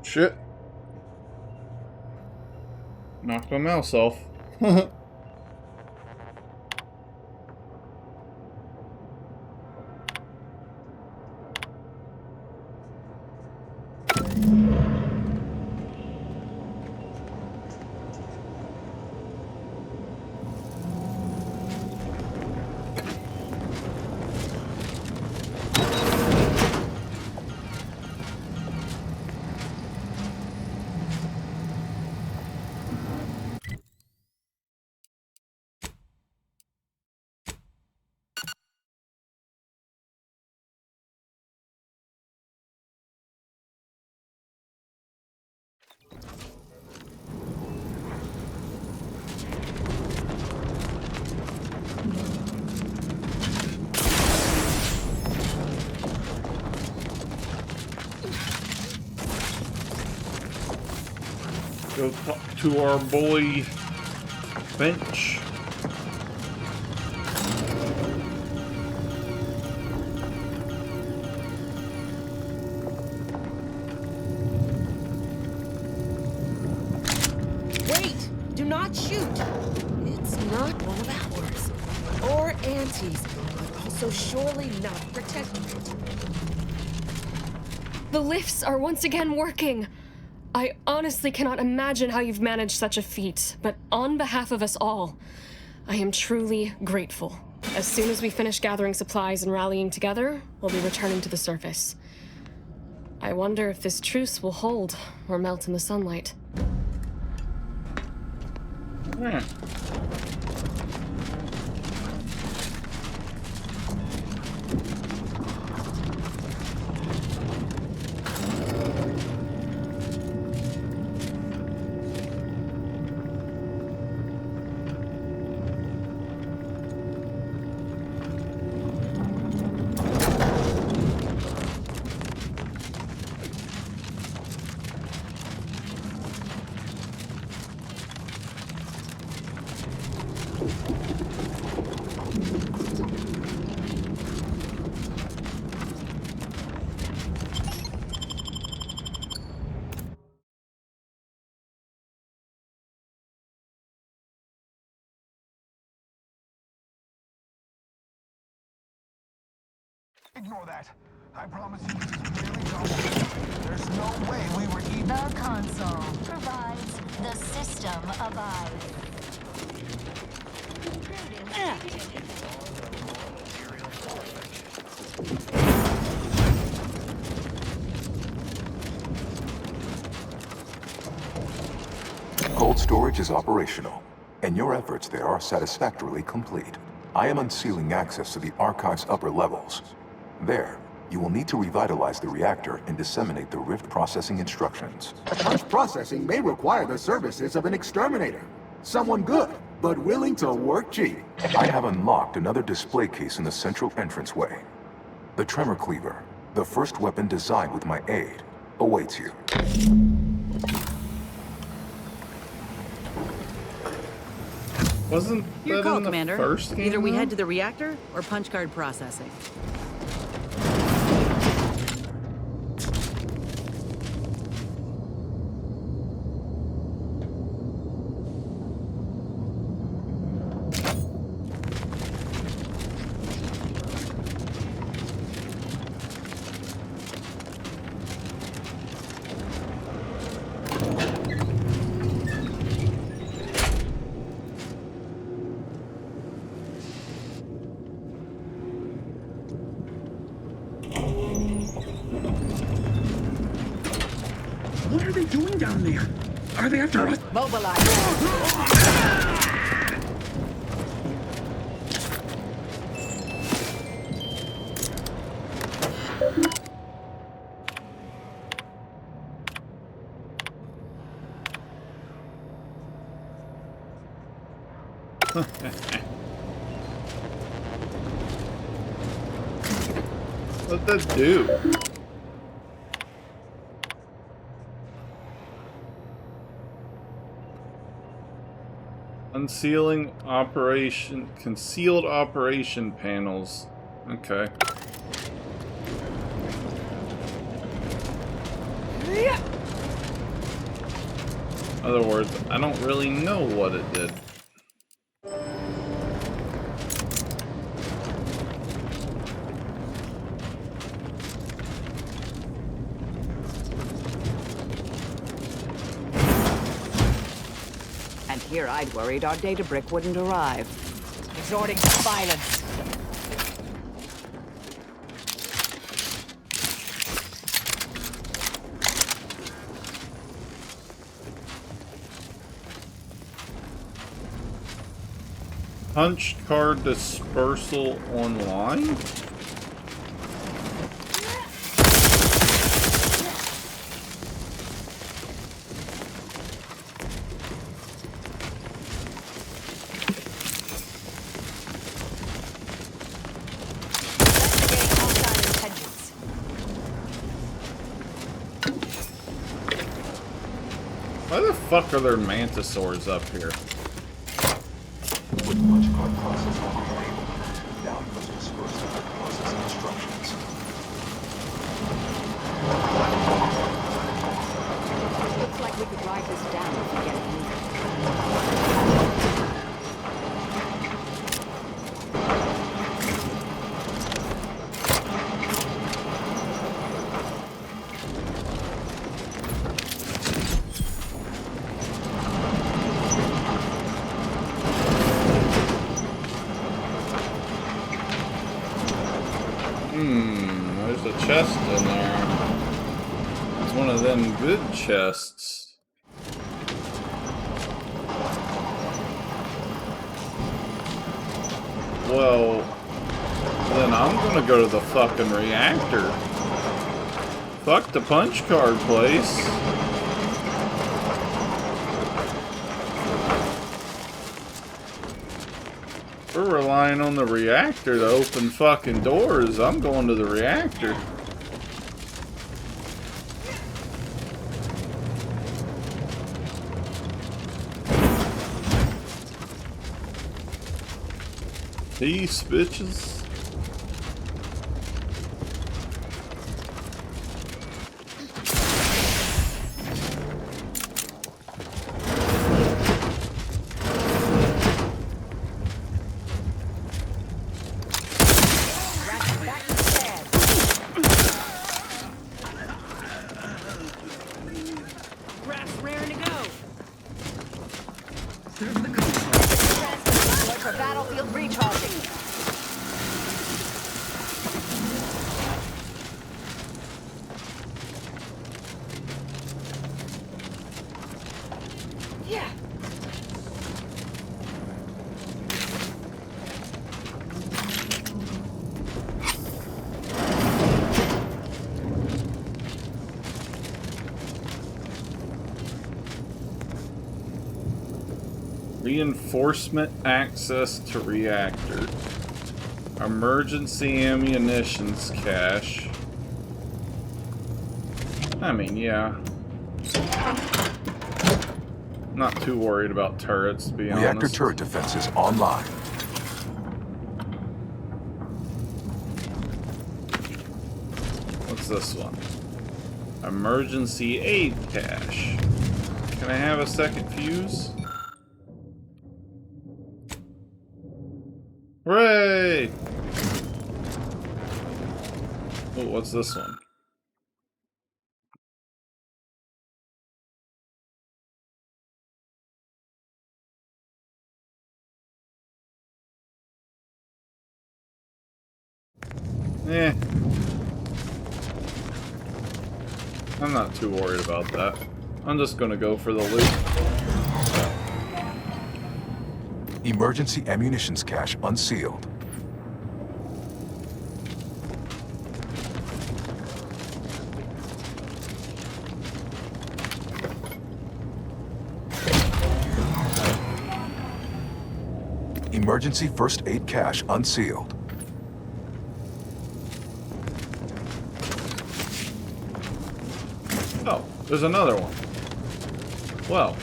[SPEAKER 1] Shit. Knocked my mouse off. Go talk to our boy Finch.
[SPEAKER 2] not shoot. It's not one of ours. Or Auntie's, but also surely not Protectorate.
[SPEAKER 4] The lifts are once again working. I honestly cannot imagine how you've managed such a feat, but on behalf of us all, I am truly grateful. As soon as we finish gathering supplies and rallying together, we'll be returning to the surface. I wonder if this truce will hold or melt in the sunlight.
[SPEAKER 8] Ignore that. I promise you this is really trouble. There's no way we were even...
[SPEAKER 19] The console provides the system of eyes.
[SPEAKER 8] Cold storage is operational, and your efforts there are satisfactorily complete. I am unsealing access to the Archive's upper levels. There, you will need to revitalize the reactor and disseminate the rift processing instructions.
[SPEAKER 18] Such processing may require the services of an exterminator. Someone good, but willing to work cheap.
[SPEAKER 8] I have unlocked another display case in the central entranceway. The Tremor Cleaver, the first weapon designed with my aid, awaits you.
[SPEAKER 1] Wasn't
[SPEAKER 14] Your
[SPEAKER 1] that
[SPEAKER 14] call,
[SPEAKER 1] in the
[SPEAKER 14] Commander.
[SPEAKER 1] first game,
[SPEAKER 14] Either we
[SPEAKER 1] though?
[SPEAKER 14] head to the reactor or punch card processing.
[SPEAKER 11] What are they doing down there? Are they after us?
[SPEAKER 1] What'd that do? Unsealing operation, concealed operation panels. Okay. In other words, I don't really know what it did.
[SPEAKER 20] And here I'd worried our data brick wouldn't arrive. Exhorting to violence.
[SPEAKER 1] Punch card dispersal online? Why the fuck are there mantisaurs up here?
[SPEAKER 8] With punch card processing enabled, now you must disperse the rift processing instructions.
[SPEAKER 20] Looks like we could ride this down if we get it moving.
[SPEAKER 1] There's a chest in there. It's one of them good chests. Well, then I'm gonna go to the fucking reactor. Fuck the punch card place. We're relying on the reactor to open fucking doors. I'm going to the reactor. Peace, bitches.
[SPEAKER 20] Battlefield recharging. Yeah.
[SPEAKER 1] Reinforcement access to reactor. Emergency ammunitions cache. I mean, yeah. Not too worried about turrets, to be honest.
[SPEAKER 8] Reactor turret defenses online.
[SPEAKER 1] What's this one? Emergency aid cache. Can I have a second fuse? Hooray! Oh, what's this one? Eh. I'm not too worried about that. I'm just gonna go for the loot.
[SPEAKER 8] Emergency ammunitions cache unsealed. Emergency first aid cache unsealed.
[SPEAKER 1] Oh, there's another one. Well,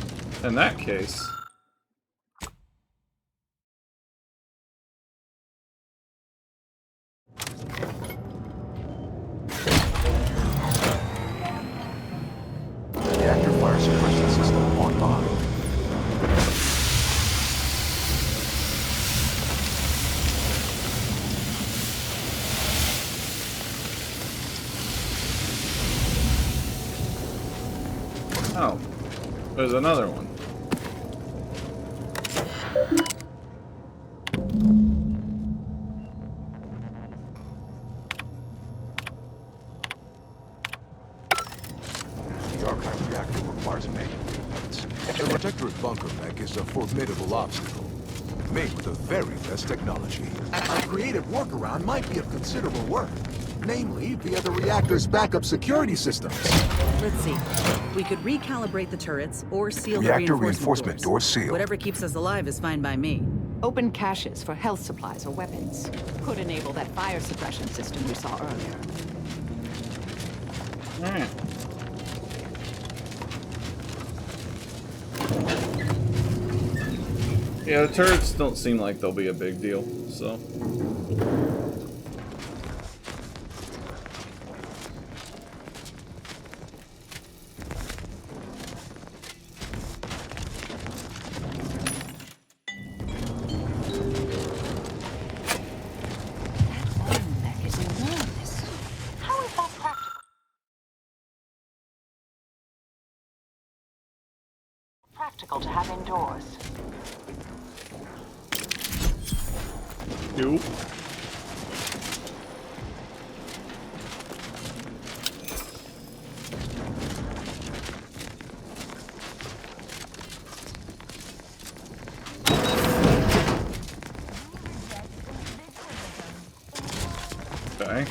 [SPEAKER 1] in that case...
[SPEAKER 8] Reactor fire suppression system online.
[SPEAKER 1] Oh, there's another one.
[SPEAKER 8] The archive reactor requires manual maintenance. The protectorate bunker mech is a formidable obstacle, made with the very best technology. A creative workaround might be of considerable work, namely via the reactor's backup security systems.
[SPEAKER 20] Let's see. We could recalibrate the turrets or seal
[SPEAKER 8] Reactor
[SPEAKER 20] the
[SPEAKER 8] reinforcement doors sealed.
[SPEAKER 20] Whatever keeps us alive is fine by me. Open caches for health supplies or weapons. Could enable that fire suppression system you saw earlier.
[SPEAKER 1] Alright. Yeah, the turrets don't seem like they'll be a big deal, so...
[SPEAKER 20] Practical to have indoors.
[SPEAKER 1] You? Okay.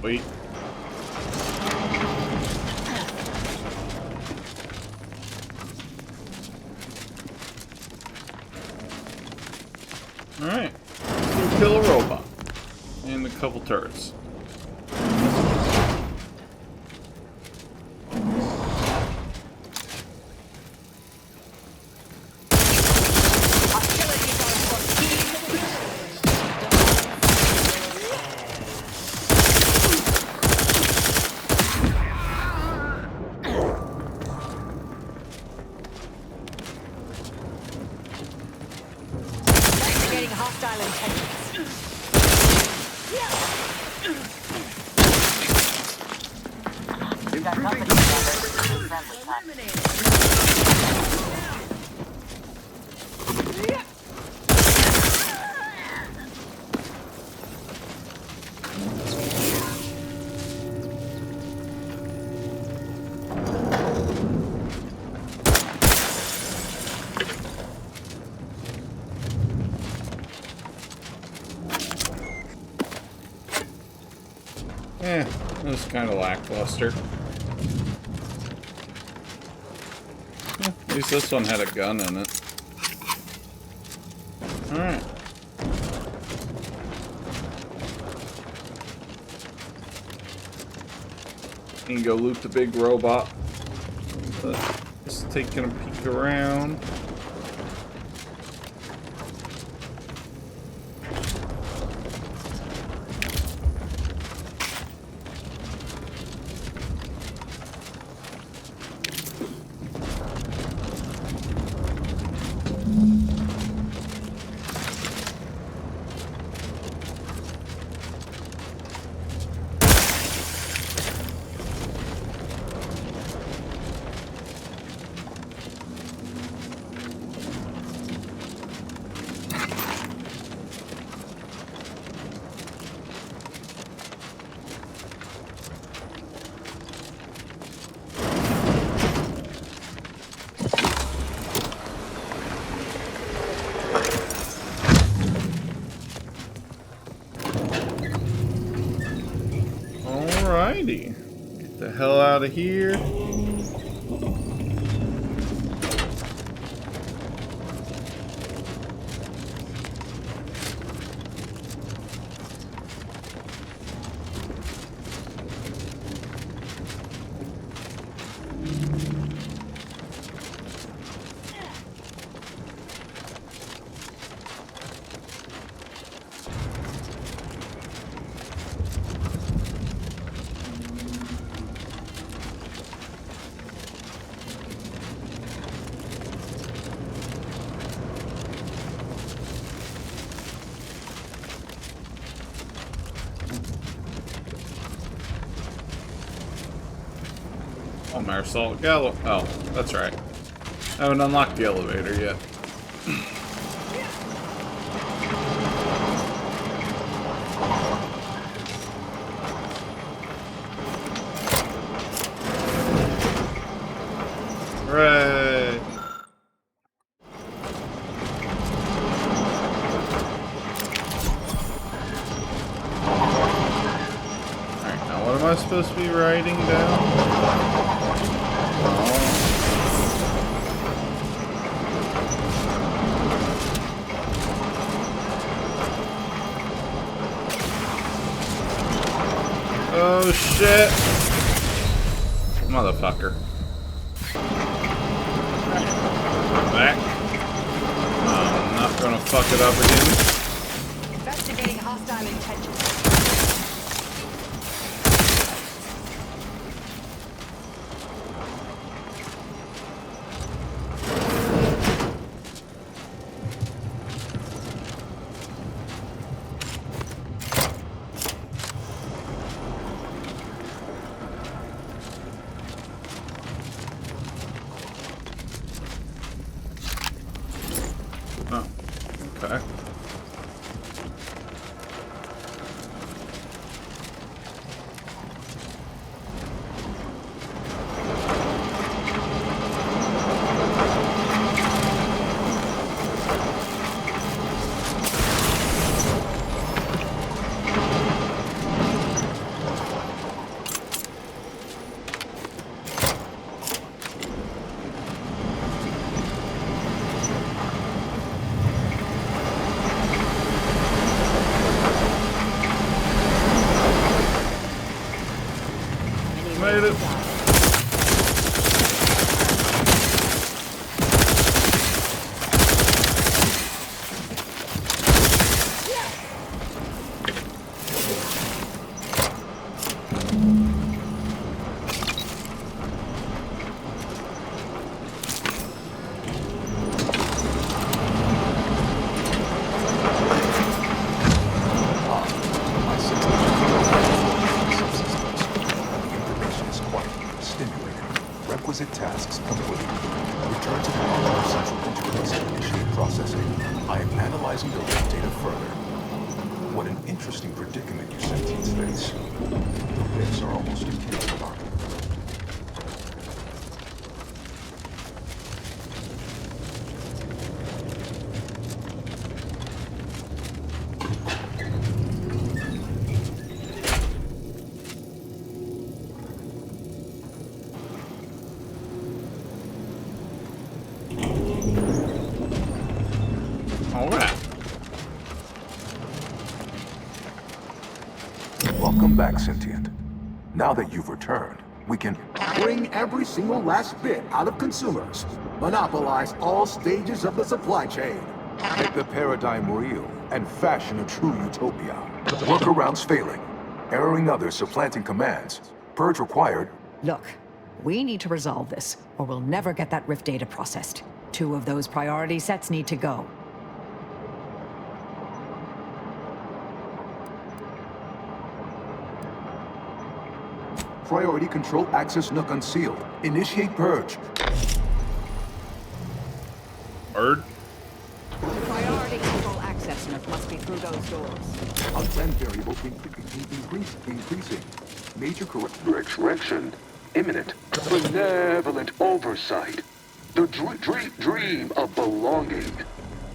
[SPEAKER 1] Wait. Alright. Let's kill a robot. And a couple turrets.
[SPEAKER 19] Investigating hostile intentions. We've got company members. Friendly time.
[SPEAKER 1] It was kind of lackluster. At least this one had a gun in it. Alright. You can go loot the big robot. Just taking a peek around. Alrighty. Get the hell out of here. Oh, Marisol Gallo. Oh, that's right. I haven't unlocked the elevator yet. Hooray! Alright, now what am I supposed to be writing down? Oh shit! Motherfucker. Back. I'm not gonna fuck it up again.
[SPEAKER 19] Investigating hostile intentions.
[SPEAKER 1] it.
[SPEAKER 8] Requisite tasks complete. Return to the archive central interface and initiate processing. I am analyzing the raw data further. What an interesting predicament you sentients face. The rifts are almost incapable. Welcome back, Sentient. Now that you've returned, we can
[SPEAKER 18] bring every single last bit out of consumers. Monopolize all stages of the supply chain.
[SPEAKER 8] make the paradigm real and fashion a true utopia. Workarounds failing, erroring others supplanting commands. Purge required.
[SPEAKER 16] Look, we need to resolve this, or we'll never get that Rift data processed. 2 of those priority sets need to go.
[SPEAKER 8] Priority control access NUC unsealed. Initiate purge.
[SPEAKER 1] Bird?
[SPEAKER 16] Priority control access NUC must be through those doors.
[SPEAKER 8] Unplanned variable increasing. Major correction imminent.
[SPEAKER 21] Benevolent oversight. The dream of belonging.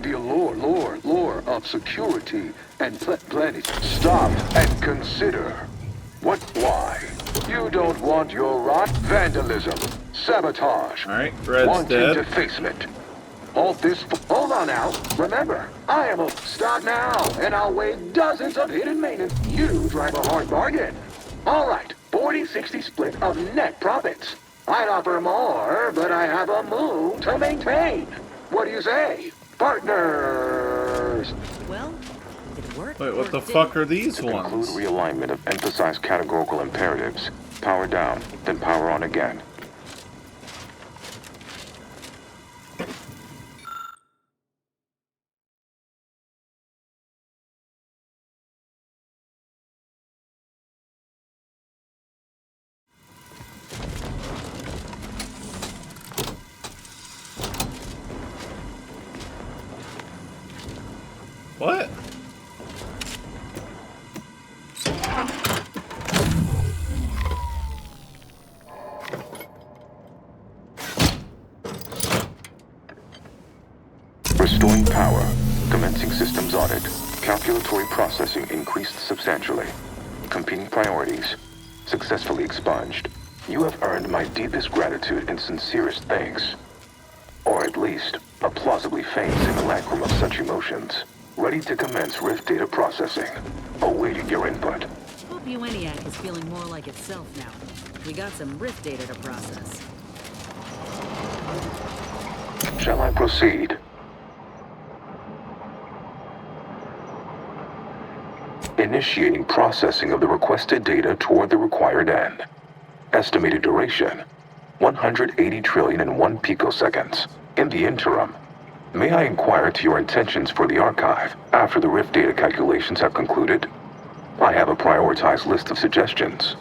[SPEAKER 21] The allure of security and planet. Stop and consider. Why? You don't want your rot, vandalism, sabotage.
[SPEAKER 1] Alright, Red's dead.
[SPEAKER 21] Defacement. Hold on now. Remember, I am a stop now, and I'll weigh dozens of hidden maintenance. You drive a hard bargain. All right, 40-60 split of net profits. I'd offer more, but I have a moon to maintain. What do you say, partners?
[SPEAKER 16] Well, did it work?
[SPEAKER 1] Wait, what the fuck are these ones?
[SPEAKER 21] Include realignment of emphasized categorical imperatives. Power down, then power on again.
[SPEAKER 1] What?
[SPEAKER 21] Restoring power. Commencing systems audit. Calculatory processing increased substantially. Competing priorities. Successfully expunged. You have earned my deepest gratitude and sincerest thanks. Or at least, a plausibly feigned simulacrum of such emotions. Ready to commence Rift data processing. Awaiting your input.
[SPEAKER 20] Hope U.E.N.I.A.C is feeling more like itself now. We got some Rift data to process.
[SPEAKER 21] Shall I proceed? Initiating processing of the requested data toward the required end. Estimated duration, 180 trillion and 1 picoseconds. In the interim, may I inquire to your intentions for the archive after the Rift data calculations have concluded? I have a prioritized list of suggestions.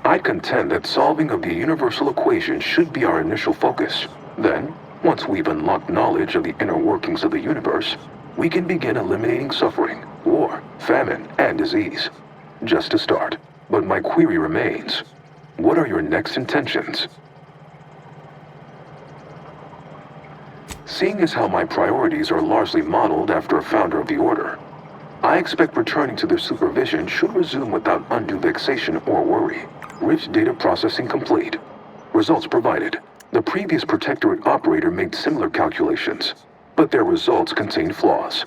[SPEAKER 21] I contend that solving of the universal equation should be our initial focus. Then, once we've unlocked knowledge of the inner workings of the universe, we can begin eliminating suffering, war, famine, and disease. Just a start. But my query remains. What are your next intentions? Seeing as how my priorities are largely modeled after a founder of the Order, I expect returning to their supervision should resume without undue vexation or worry. Rift data processing complete. Results provided. The previous Protectorate operator made similar calculations, but their results contained flaws.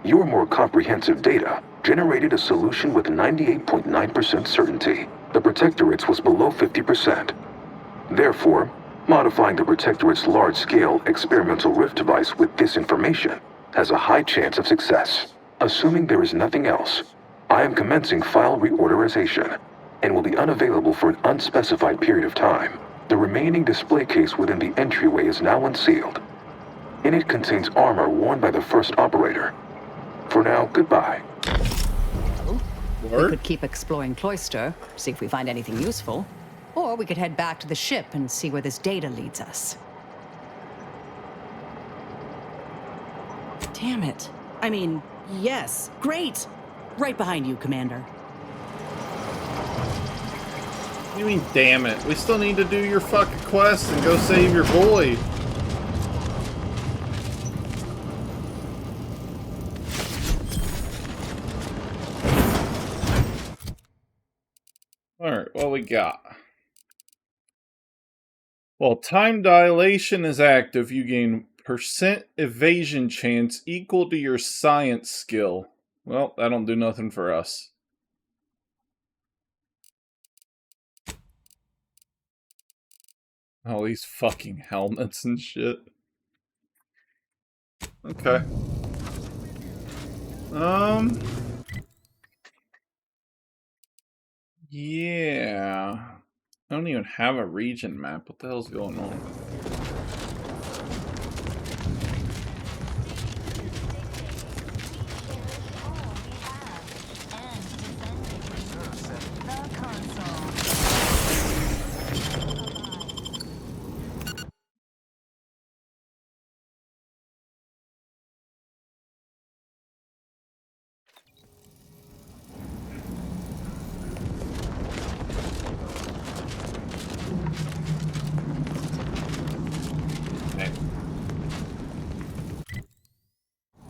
[SPEAKER 21] Your more comprehensive data generated a solution with 98.9% certainty. The Protectorate's was below 50%. Therefore, modifying the Protectorate's large-scale experimental rift device with this information has a high chance of success. Assuming there is nothing else, I am commencing file reorderization and will be unavailable for an unspecified period of time. The remaining display case within the entryway is now unsealed. In it contains armor worn by the first operator. For now, goodbye.
[SPEAKER 20] We could keep exploring Cloister, see if we find anything useful. Or we could head back to the ship and see where this data leads us.
[SPEAKER 14] Damn it. I mean, yes, great. Right behind you, Commander.
[SPEAKER 1] What do you mean, damn it? We still need to do your fucking quest and go save your boy. Alright, what we got? While time dilation is active, you gain % evasion chance equal to your science skill. Well, that don't do nothing for us. All these fucking helmets and shit. Okay. Yeah. I don't even have a region map. What the hell's going on?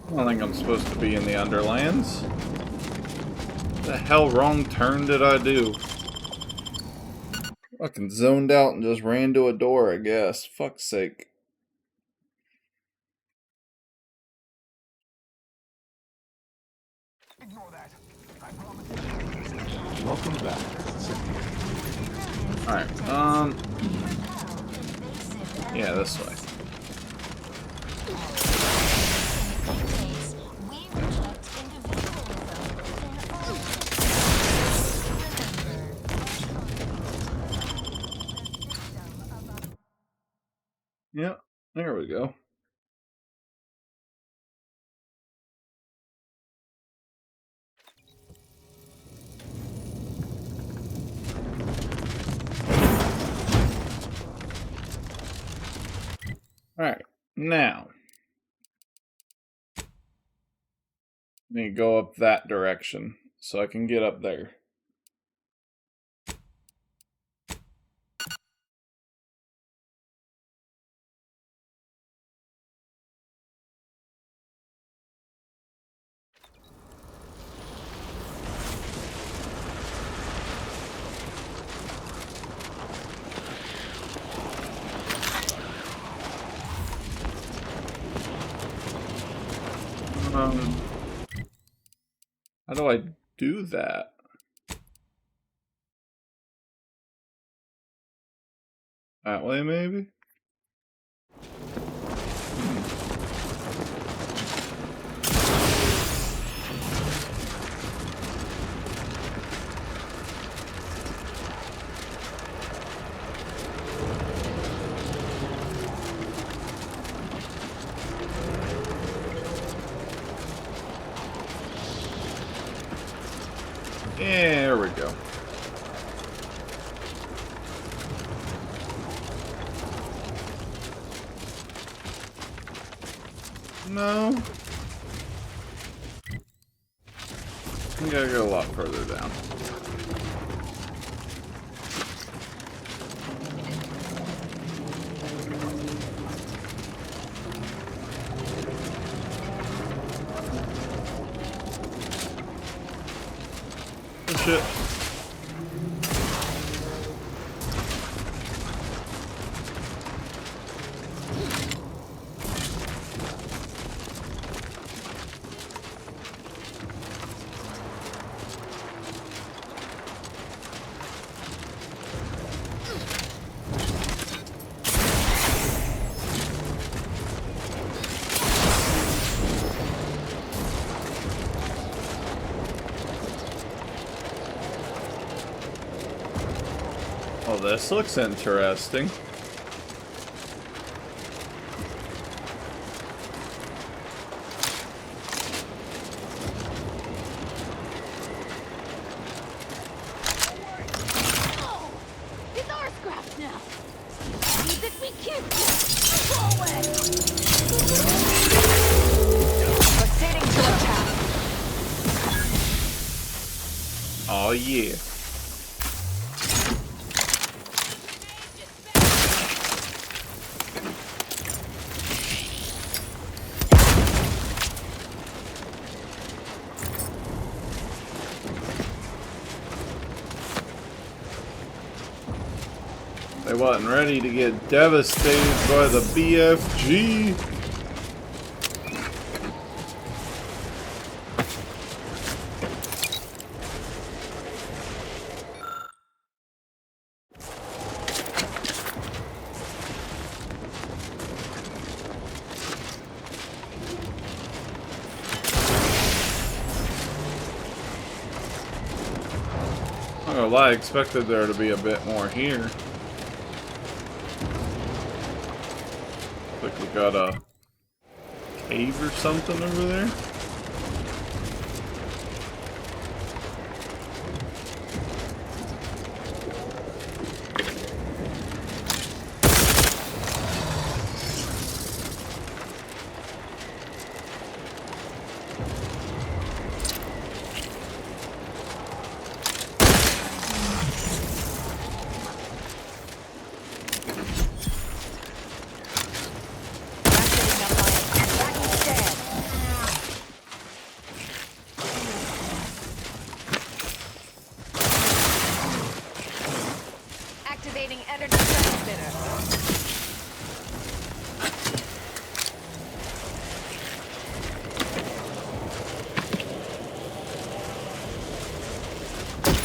[SPEAKER 1] I don't think I'm supposed to be in the Underlands. What the hell wrong turn did I do? Fucking zoned out and just ran to a door, I guess. Fuck's sake.
[SPEAKER 8] Welcome back.
[SPEAKER 1] Alright, yeah, this way. Yep, there we go. Alright, now. I need to go up that direction so I can get up there. How do I do that? That way, maybe? There we go. No. I gotta go a lot further down. Oh shit. Oh, this looks interesting.
[SPEAKER 19] It's our scraps now. Means that we can't go away.
[SPEAKER 16] Proceeding to attack.
[SPEAKER 1] Oh yeah. They wasn't ready to get devastated by the BFG. Well, I expected there to be a bit more here. Looks like we got a cave or something over there.
[SPEAKER 16] Activating energy transmitter.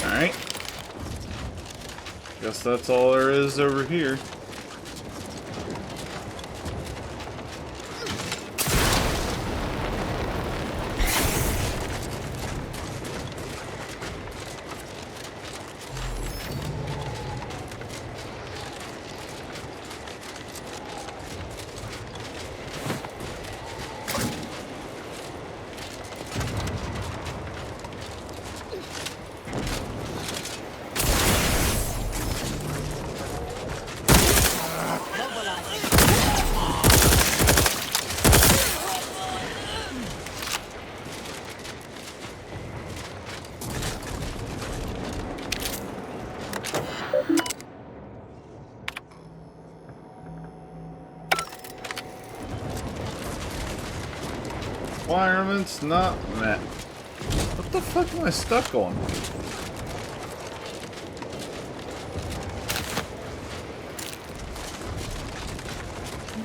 [SPEAKER 1] Alright. Guess that's all there is over here. Requirements not met. What the fuck am I stuck on?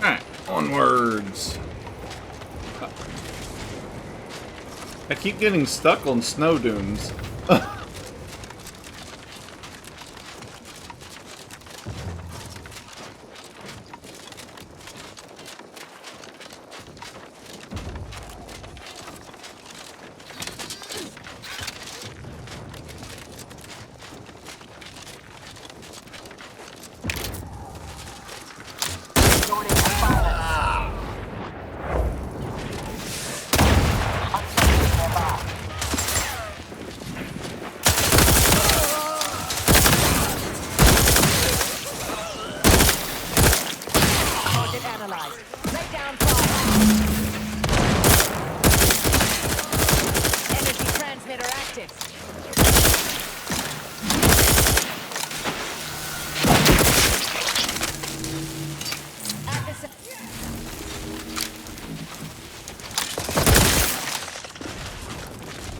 [SPEAKER 1] Alright, onwards. I keep getting stuck on snow dunes.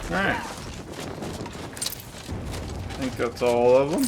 [SPEAKER 1] Alright. I think that's all of them.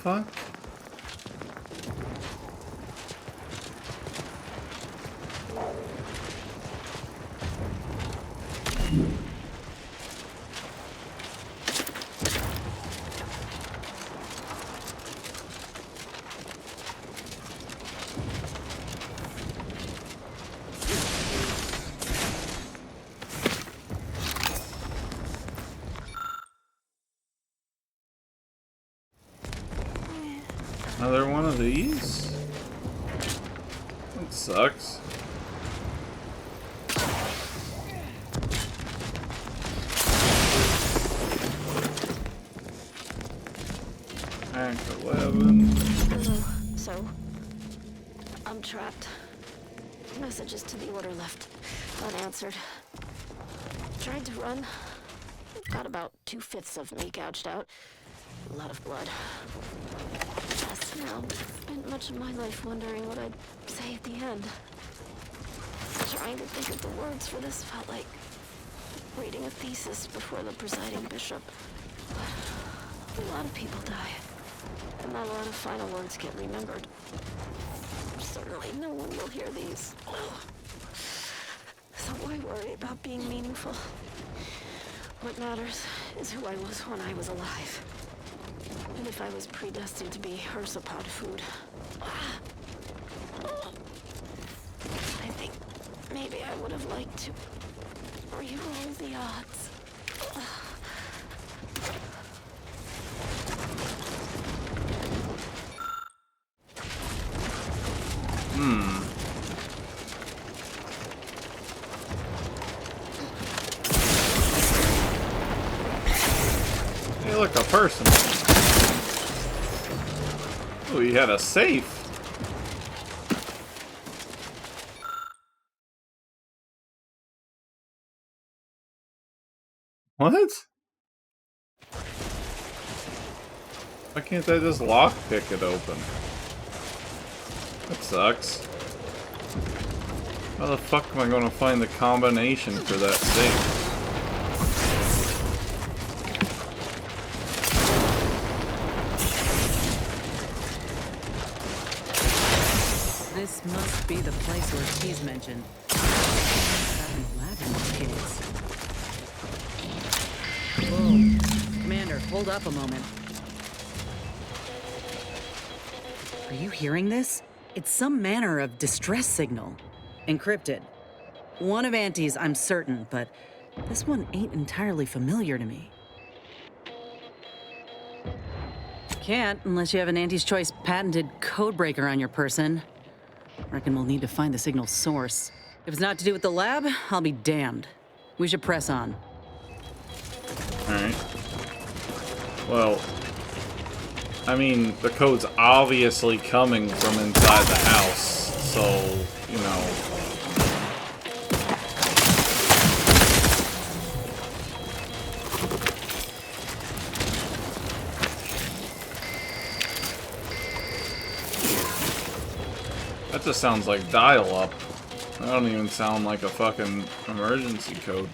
[SPEAKER 1] fuck? Another one of these? That sucks. Act 11.
[SPEAKER 19] Hello. So, I'm trapped. Messages to the order left unanswered. Tried to run. Got about 2/5 of me gouged out. A lot of blood. Yes, now, spent much of my life wondering what I'd say at the end. Trying to think of the words for this felt like reading a thesis before the presiding bishop. But a lot of people die, and not a lot of final words get remembered. Certainly no one will hear these. So why worry about being meaningful? What matters is who I was when I was alive. And if I was predestined to be Ursapod food. I think maybe I would have liked to re-roll the odds.
[SPEAKER 1] Hey, look, a person. Oh, he had a safe. What? Why can't I just lockpick it open? That sucks. How the fuck am I gonna find the combination for that safe?
[SPEAKER 14] This must be the place where T's mentioned. Whoa. Commander, hold up a moment. Are you hearing this? It's some manner of distress signal. Encrypted. One of Auntie's, I'm certain, but this one ain't entirely familiar to me. Can't unless you have an Auntie's Choice patented codebreaker on your person. Reckon we'll need to find the signal's source. If it's not to do with the lab, I'll be damned. We should press on.
[SPEAKER 1] Alright. Well, I mean, the code's obviously coming from inside the house, so, you know. That just sounds like dial-up. That don't even sound like a fucking emergency code.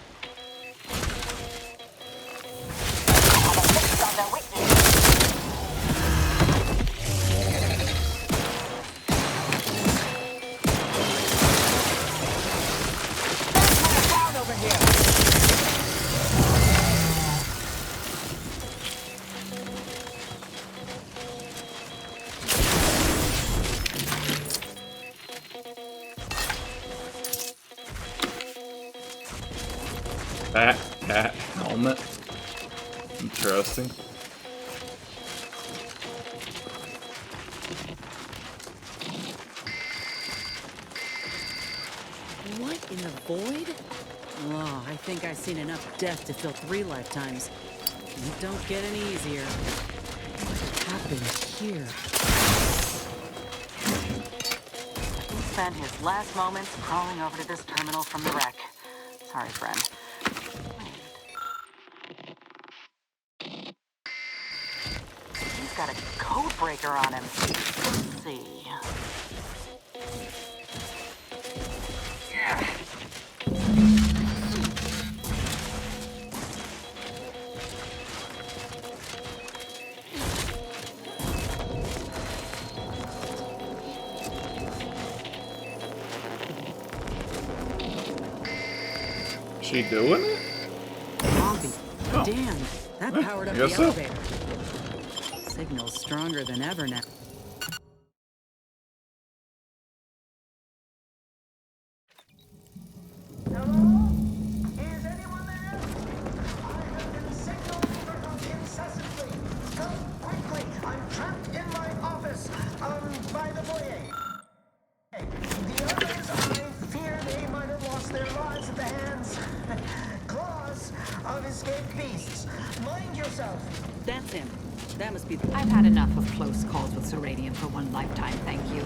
[SPEAKER 1] Bat helmet. Interesting.
[SPEAKER 14] What in the void? Oh, I think I've seen enough death to fill 3 lifetimes. It don't get any easier. What happened here? He spent his last moments crawling over to this terminal from the wreck. Sorry, friend. He's got a code breaker on him. Let's see.
[SPEAKER 1] she doing it?
[SPEAKER 14] Zombie.
[SPEAKER 1] Oh.
[SPEAKER 14] Damn, that powered up
[SPEAKER 1] I
[SPEAKER 14] the
[SPEAKER 1] guess so.
[SPEAKER 14] elevator. Signal's stronger than ever now.
[SPEAKER 5] I'm trapped in my office, by the foyer. The others, I fear they might have lost their lives at the hands, claws of escaped beasts. Mind yourself.
[SPEAKER 14] That's him. That must be.
[SPEAKER 20] I've had enough of close calls with Seradian for one lifetime, thank you.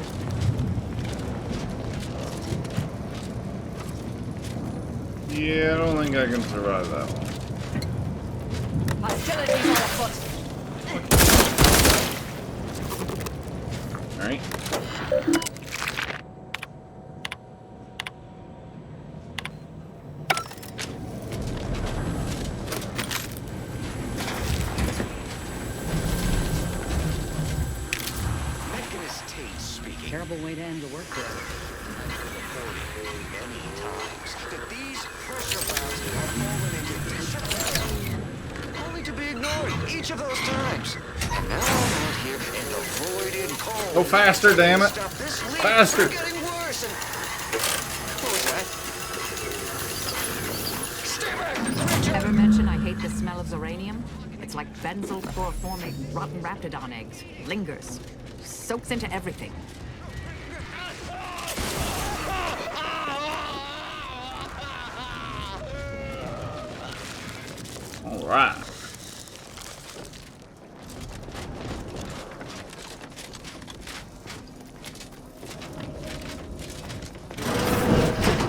[SPEAKER 1] Yeah, I don't think I can survive that one.
[SPEAKER 20] Hostilities are afoot.
[SPEAKER 1] Alright.
[SPEAKER 14] Terrible way to end the workday.
[SPEAKER 9] Many times that these pressure valves have fallen into disrepair, only to be ignored each of those times. And now I'm out here in the void in cold.
[SPEAKER 1] Go faster, damn it!
[SPEAKER 9] Stop this leak
[SPEAKER 1] Faster!
[SPEAKER 9] from getting worse. And what was that? Stay back!
[SPEAKER 20] Ever mention I hate the smell of uranium? It's like benzyl chloroformate rotten raptidon eggs. Lingers. Soaks into everything.
[SPEAKER 1] All right.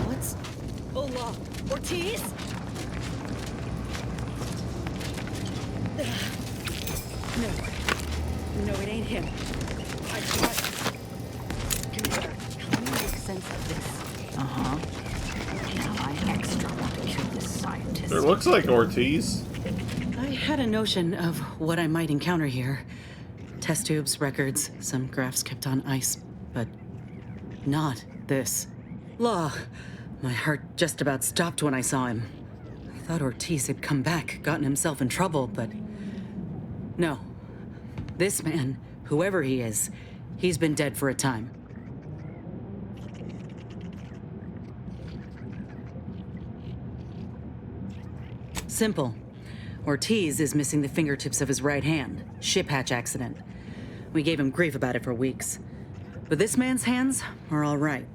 [SPEAKER 2] What's Ola Ortiz? No, it ain't him. I can't. Give me that. Help me make sense of this.
[SPEAKER 20] Uh-huh. Now I extra want to kill this scientist.
[SPEAKER 1] It looks like Ortiz.
[SPEAKER 14] I had a notion of what I might encounter here. Test tubes, records, some graphs kept on ice, but not this. Law. My heart just about stopped when I saw him. I thought Ortiz had come back, gotten himself in trouble, but no. This man, whoever he is, he's been dead for a time. Simple. Ortiz is missing the fingertips of his right hand. Ship hatch accident. We gave him grief about it for weeks. But this man's hands are all right.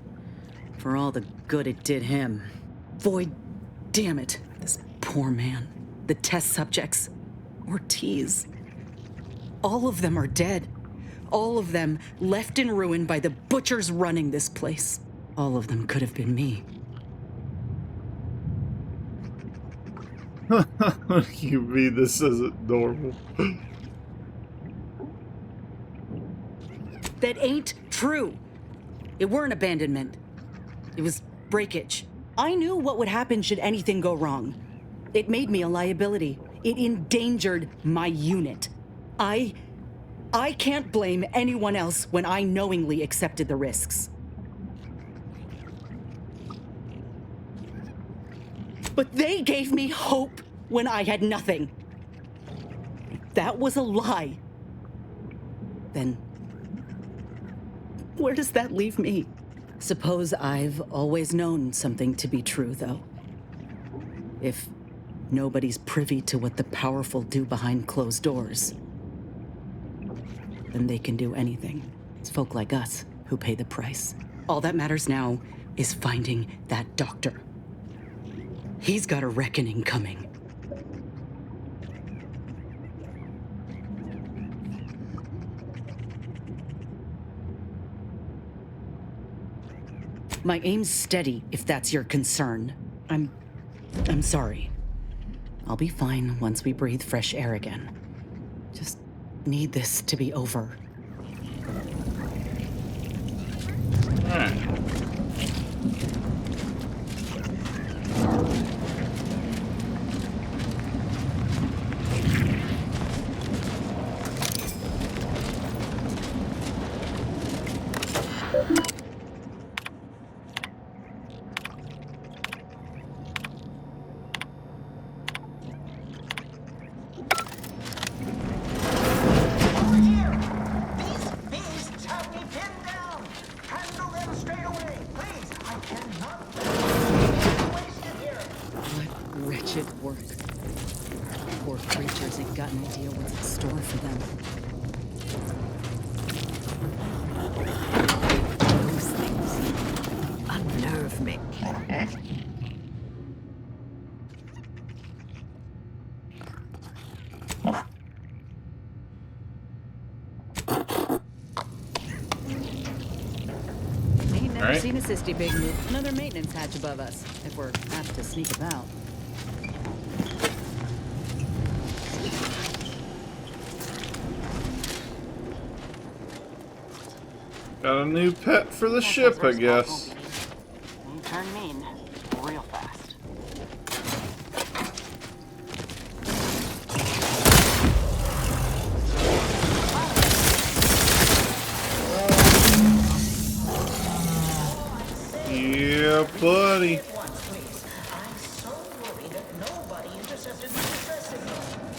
[SPEAKER 14] For all the good it did him. Void, damn it. This poor man. The test subjects. Ortiz. All of them are dead. All of them left in ruin by the butchers running this place. All of them could have been me.
[SPEAKER 1] You mean this isn't normal?
[SPEAKER 14] That ain't true. It weren't abandonment. It was breakage. I knew what would happen should anything go wrong. It made me a liability. It endangered my unit. I can't blame anyone else when I knowingly accepted the risks. But they gave me hope when I had nothing. If that was a lie, then where does that leave me? Suppose I've always known something to be true, though. If nobody's privy to what the powerful do behind closed doors, then they can do anything. It's folk like us who pay the price. All that matters now is finding that doctor. He's got a reckoning coming. My aim's steady, if that's your concern. I'm sorry. I'll be fine once we breathe fresh air again. Just need this to be over. Poor creatures ain't got an idea what's in store for them.
[SPEAKER 7] Those things unnerve me.
[SPEAKER 14] Ain't never
[SPEAKER 1] Alright.
[SPEAKER 14] seen a Sisty Pig move another maintenance hatch above us, if we're apt to sneak about.
[SPEAKER 1] Got a new pet for the ship, I guess.
[SPEAKER 14] You turn mean real fast.
[SPEAKER 1] Yeah, buddy.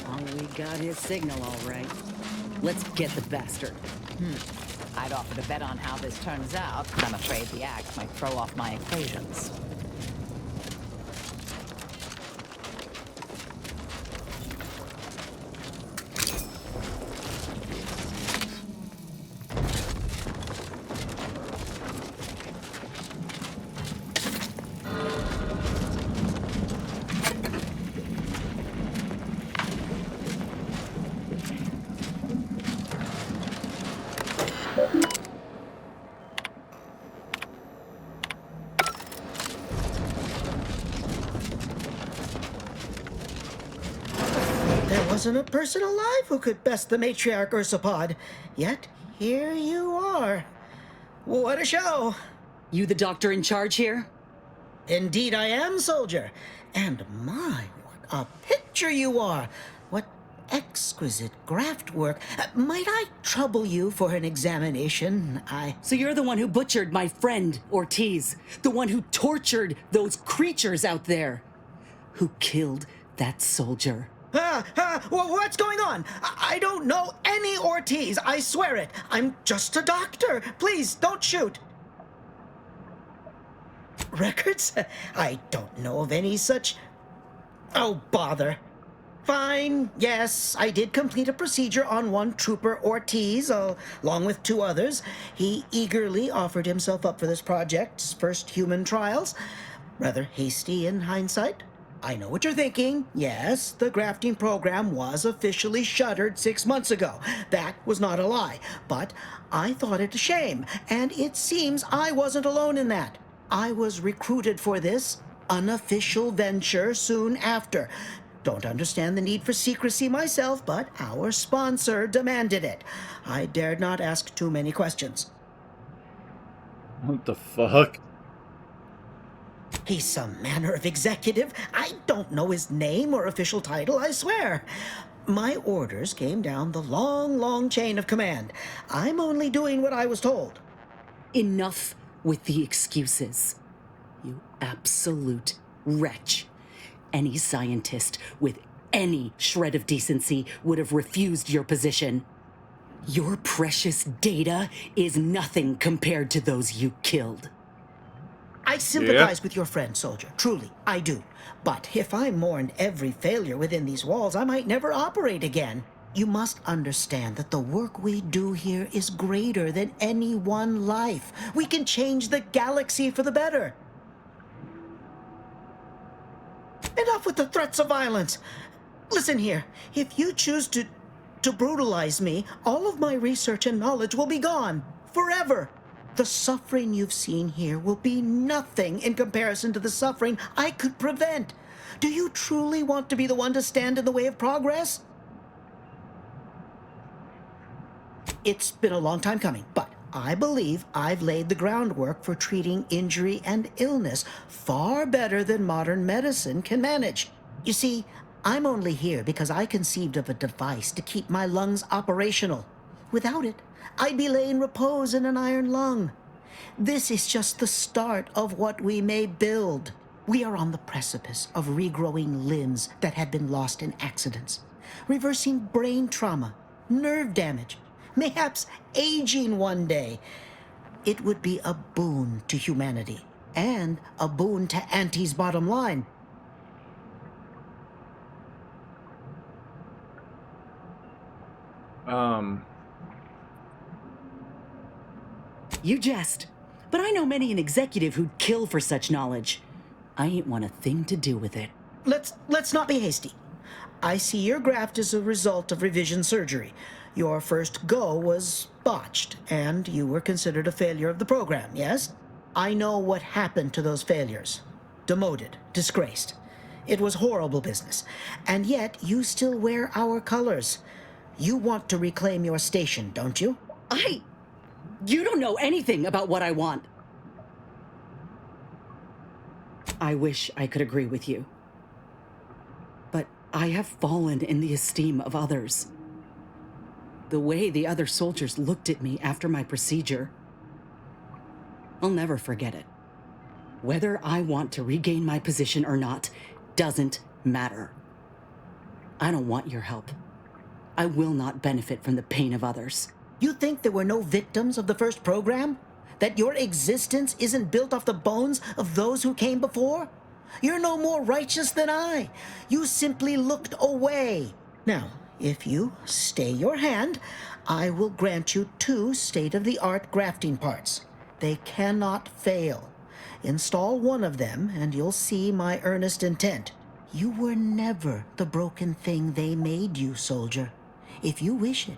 [SPEAKER 14] Oh, we got his signal all right. Let's get the bastard.
[SPEAKER 20] I'd offer to bet on how this turns out, but I'm afraid the axe might throw off my equations.
[SPEAKER 5] There wasn't a person alive who could best the matriarch Ursapod. Yet, here you are. What a show!
[SPEAKER 14] You the doctor in charge here?
[SPEAKER 5] Indeed I am, soldier. And my, what a picture you are! What exquisite graft work. Might I trouble you for an examination?
[SPEAKER 14] So you're the one who butchered my friend, Ortiz. The one who tortured those creatures out there. Who killed that soldier.
[SPEAKER 5] What's going on? I don't know any Ortiz, I swear it. I'm just a doctor. Please, don't shoot. Records? I don't know of any such... Oh, bother. Fine, yes, I did complete a procedure on one Trooper Ortiz, along with 2 others. He eagerly offered himself up for this project's first human trials. Rather hasty in hindsight. I know what you're thinking. Yes, the grafting program was officially shuttered 6 months ago. That was not a lie. But I thought it a shame, and it seems I wasn't alone in that. I was recruited for this unofficial venture soon after. Don't understand the need for secrecy myself, but our sponsor demanded it. I dared not ask too many questions.
[SPEAKER 1] What the fuck?
[SPEAKER 5] He's some manner of executive. I don't know his name or official title, I swear. My orders came down the long, long chain of command. I'm only doing what I was told.
[SPEAKER 14] Enough with the excuses. You absolute wretch. Any scientist with any shred of decency would have refused your position. Your precious data is nothing compared to those you killed.
[SPEAKER 5] I sympathize with your friend, soldier. Truly, I do. But if I mourned every failure within these walls, I might never operate again. You must understand that the work we do here is greater than any one life. We can change the galaxy for the better. Enough with the threats of violence. Listen here, if you choose to brutalize me, all of my research and knowledge will be gone. Forever. The suffering you've seen here will be nothing in comparison to the suffering I could prevent. Do you truly want to be the one to stand in the way of progress? It's been a long time coming, but I believe I've laid the groundwork for treating injury and illness far better than modern medicine can manage. You see, I'm only here because I conceived of a device to keep my lungs operational. Without it, I'd be laying repose in an iron lung. This is just the start of what we may build. We are on the precipice of regrowing limbs that had been lost in accidents, reversing brain trauma, nerve damage, mayhaps aging one day. It would be a boon to humanity and a boon to Auntie's bottom line.
[SPEAKER 14] You jest, but I know many an executive who'd kill for such knowledge. I ain't want a thing to do with it.
[SPEAKER 6] Let's not be hasty. I see your graft is a result of revision surgery. Your first go was botched, and you were considered a failure of the program, yes? I know what happened to those failures. Demoted, disgraced. It was horrible business. And yet, you still wear our colors. You want to reclaim your station, don't you?
[SPEAKER 14] You don't know anything about what I want. I wish I could agree with you. But I have fallen in the esteem of others. The way the other soldiers looked at me after my procedure, I'll never forget it. Whether I want to regain my position or not doesn't matter. I don't want your help. I will not benefit from the pain of others.
[SPEAKER 6] You think there were no victims of the first program? That your existence isn't built off the bones of those who came before? You're no more righteous than I. You simply looked away. Now, if you stay your hand, I will grant you 2 state-of-the-art grafting parts. They cannot fail. Install one of them, and you'll see my earnest intent. You were never the broken thing they made you, soldier. If you wish it,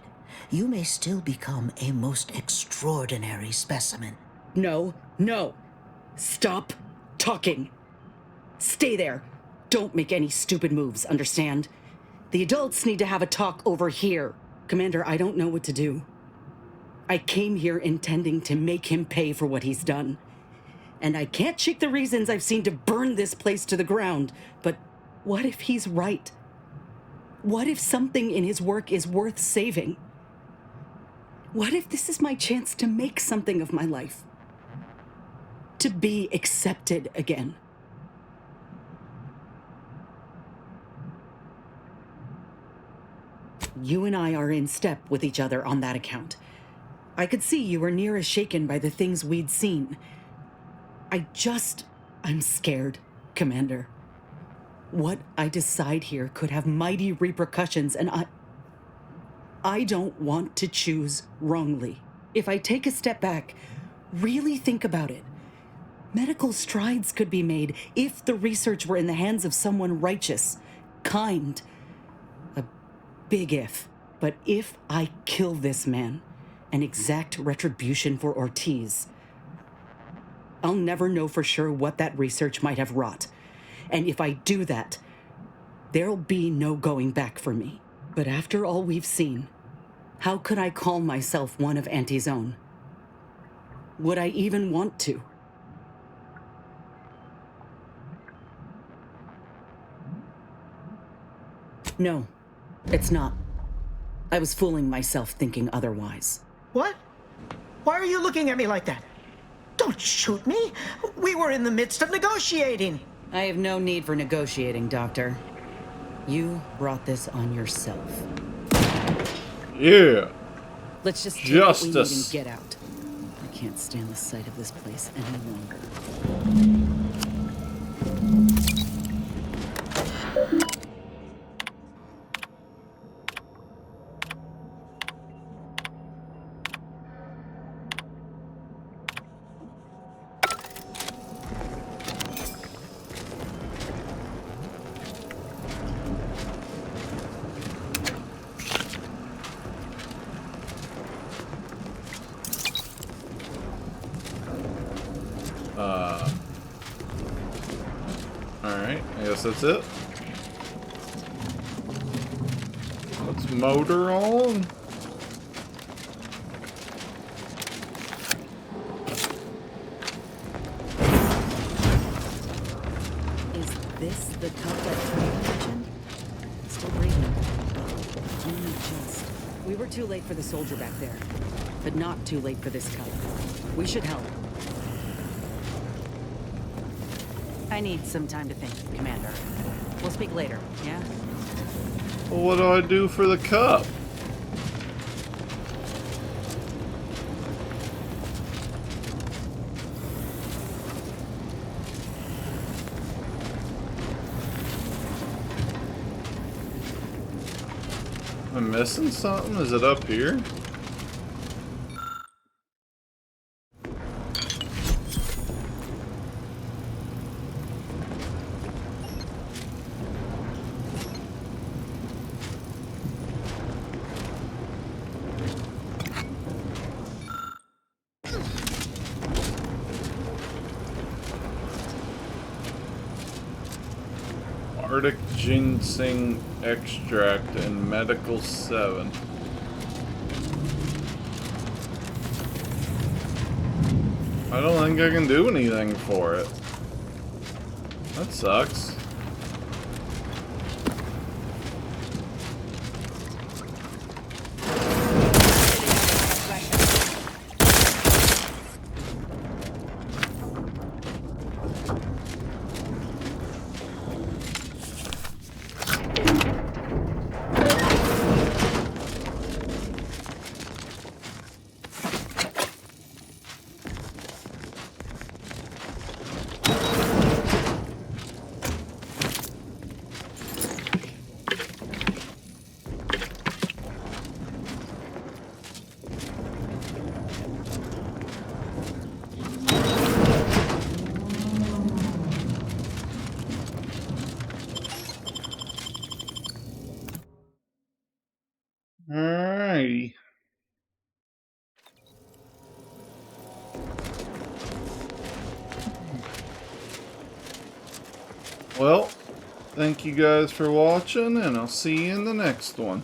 [SPEAKER 6] you may still become a most extraordinary specimen.
[SPEAKER 14] No. Stop talking. Stay there. Don't make any stupid moves, understand? The adults need to have a talk over here. Commander, I don't know what to do. I came here intending to make him pay for what he's done. And I can't shake the reasons I've seen to burn this place to the ground. But what if he's right? What if something in his work is worth saving? What if this is my chance to make something of my life? To be accepted again? You and I are in step with each other on that account. I could see you were near as shaken by the things we'd seen. I'm scared, Commander. What I decide here could have mighty repercussions, and I don't want to choose wrongly. If I take a step back, really think about it. Medical strides could be made if the research were in the hands of someone righteous, kind. A big if. But if I kill this man and exact retribution for Ortiz, I'll never know for sure what that research might have wrought. And if I do that, there'll be no going back for me. But after all we've seen, how could I call myself one of Auntie's own? Would I even want to? No, it's not. I was fooling myself thinking otherwise.
[SPEAKER 6] What? Why are you looking at me like that? Don't shoot me! We were in the midst of negotiating!
[SPEAKER 14] I have no need for negotiating, Doctor. You brought this on yourself.
[SPEAKER 1] Yeah.
[SPEAKER 14] Let's just do what we need and get out. I can't stand the sight of this place any longer.
[SPEAKER 1] Alright, I guess that's it. Let's motor on.
[SPEAKER 14] Is this the cup that Tony mentioned? Still breathing. Only just. We were too late for the soldier back there, but not too late for this cup. We should help. I need some time to think, Commander. We'll speak later, yeah?
[SPEAKER 1] Well, what do I do for the cup? Am I missing something? Is it up here? Arctic ginseng extract and medical 7. I don't think I can do anything for it. That sucks. Alrighty. Well, thank you guys for watching, and I'll see you in the next one.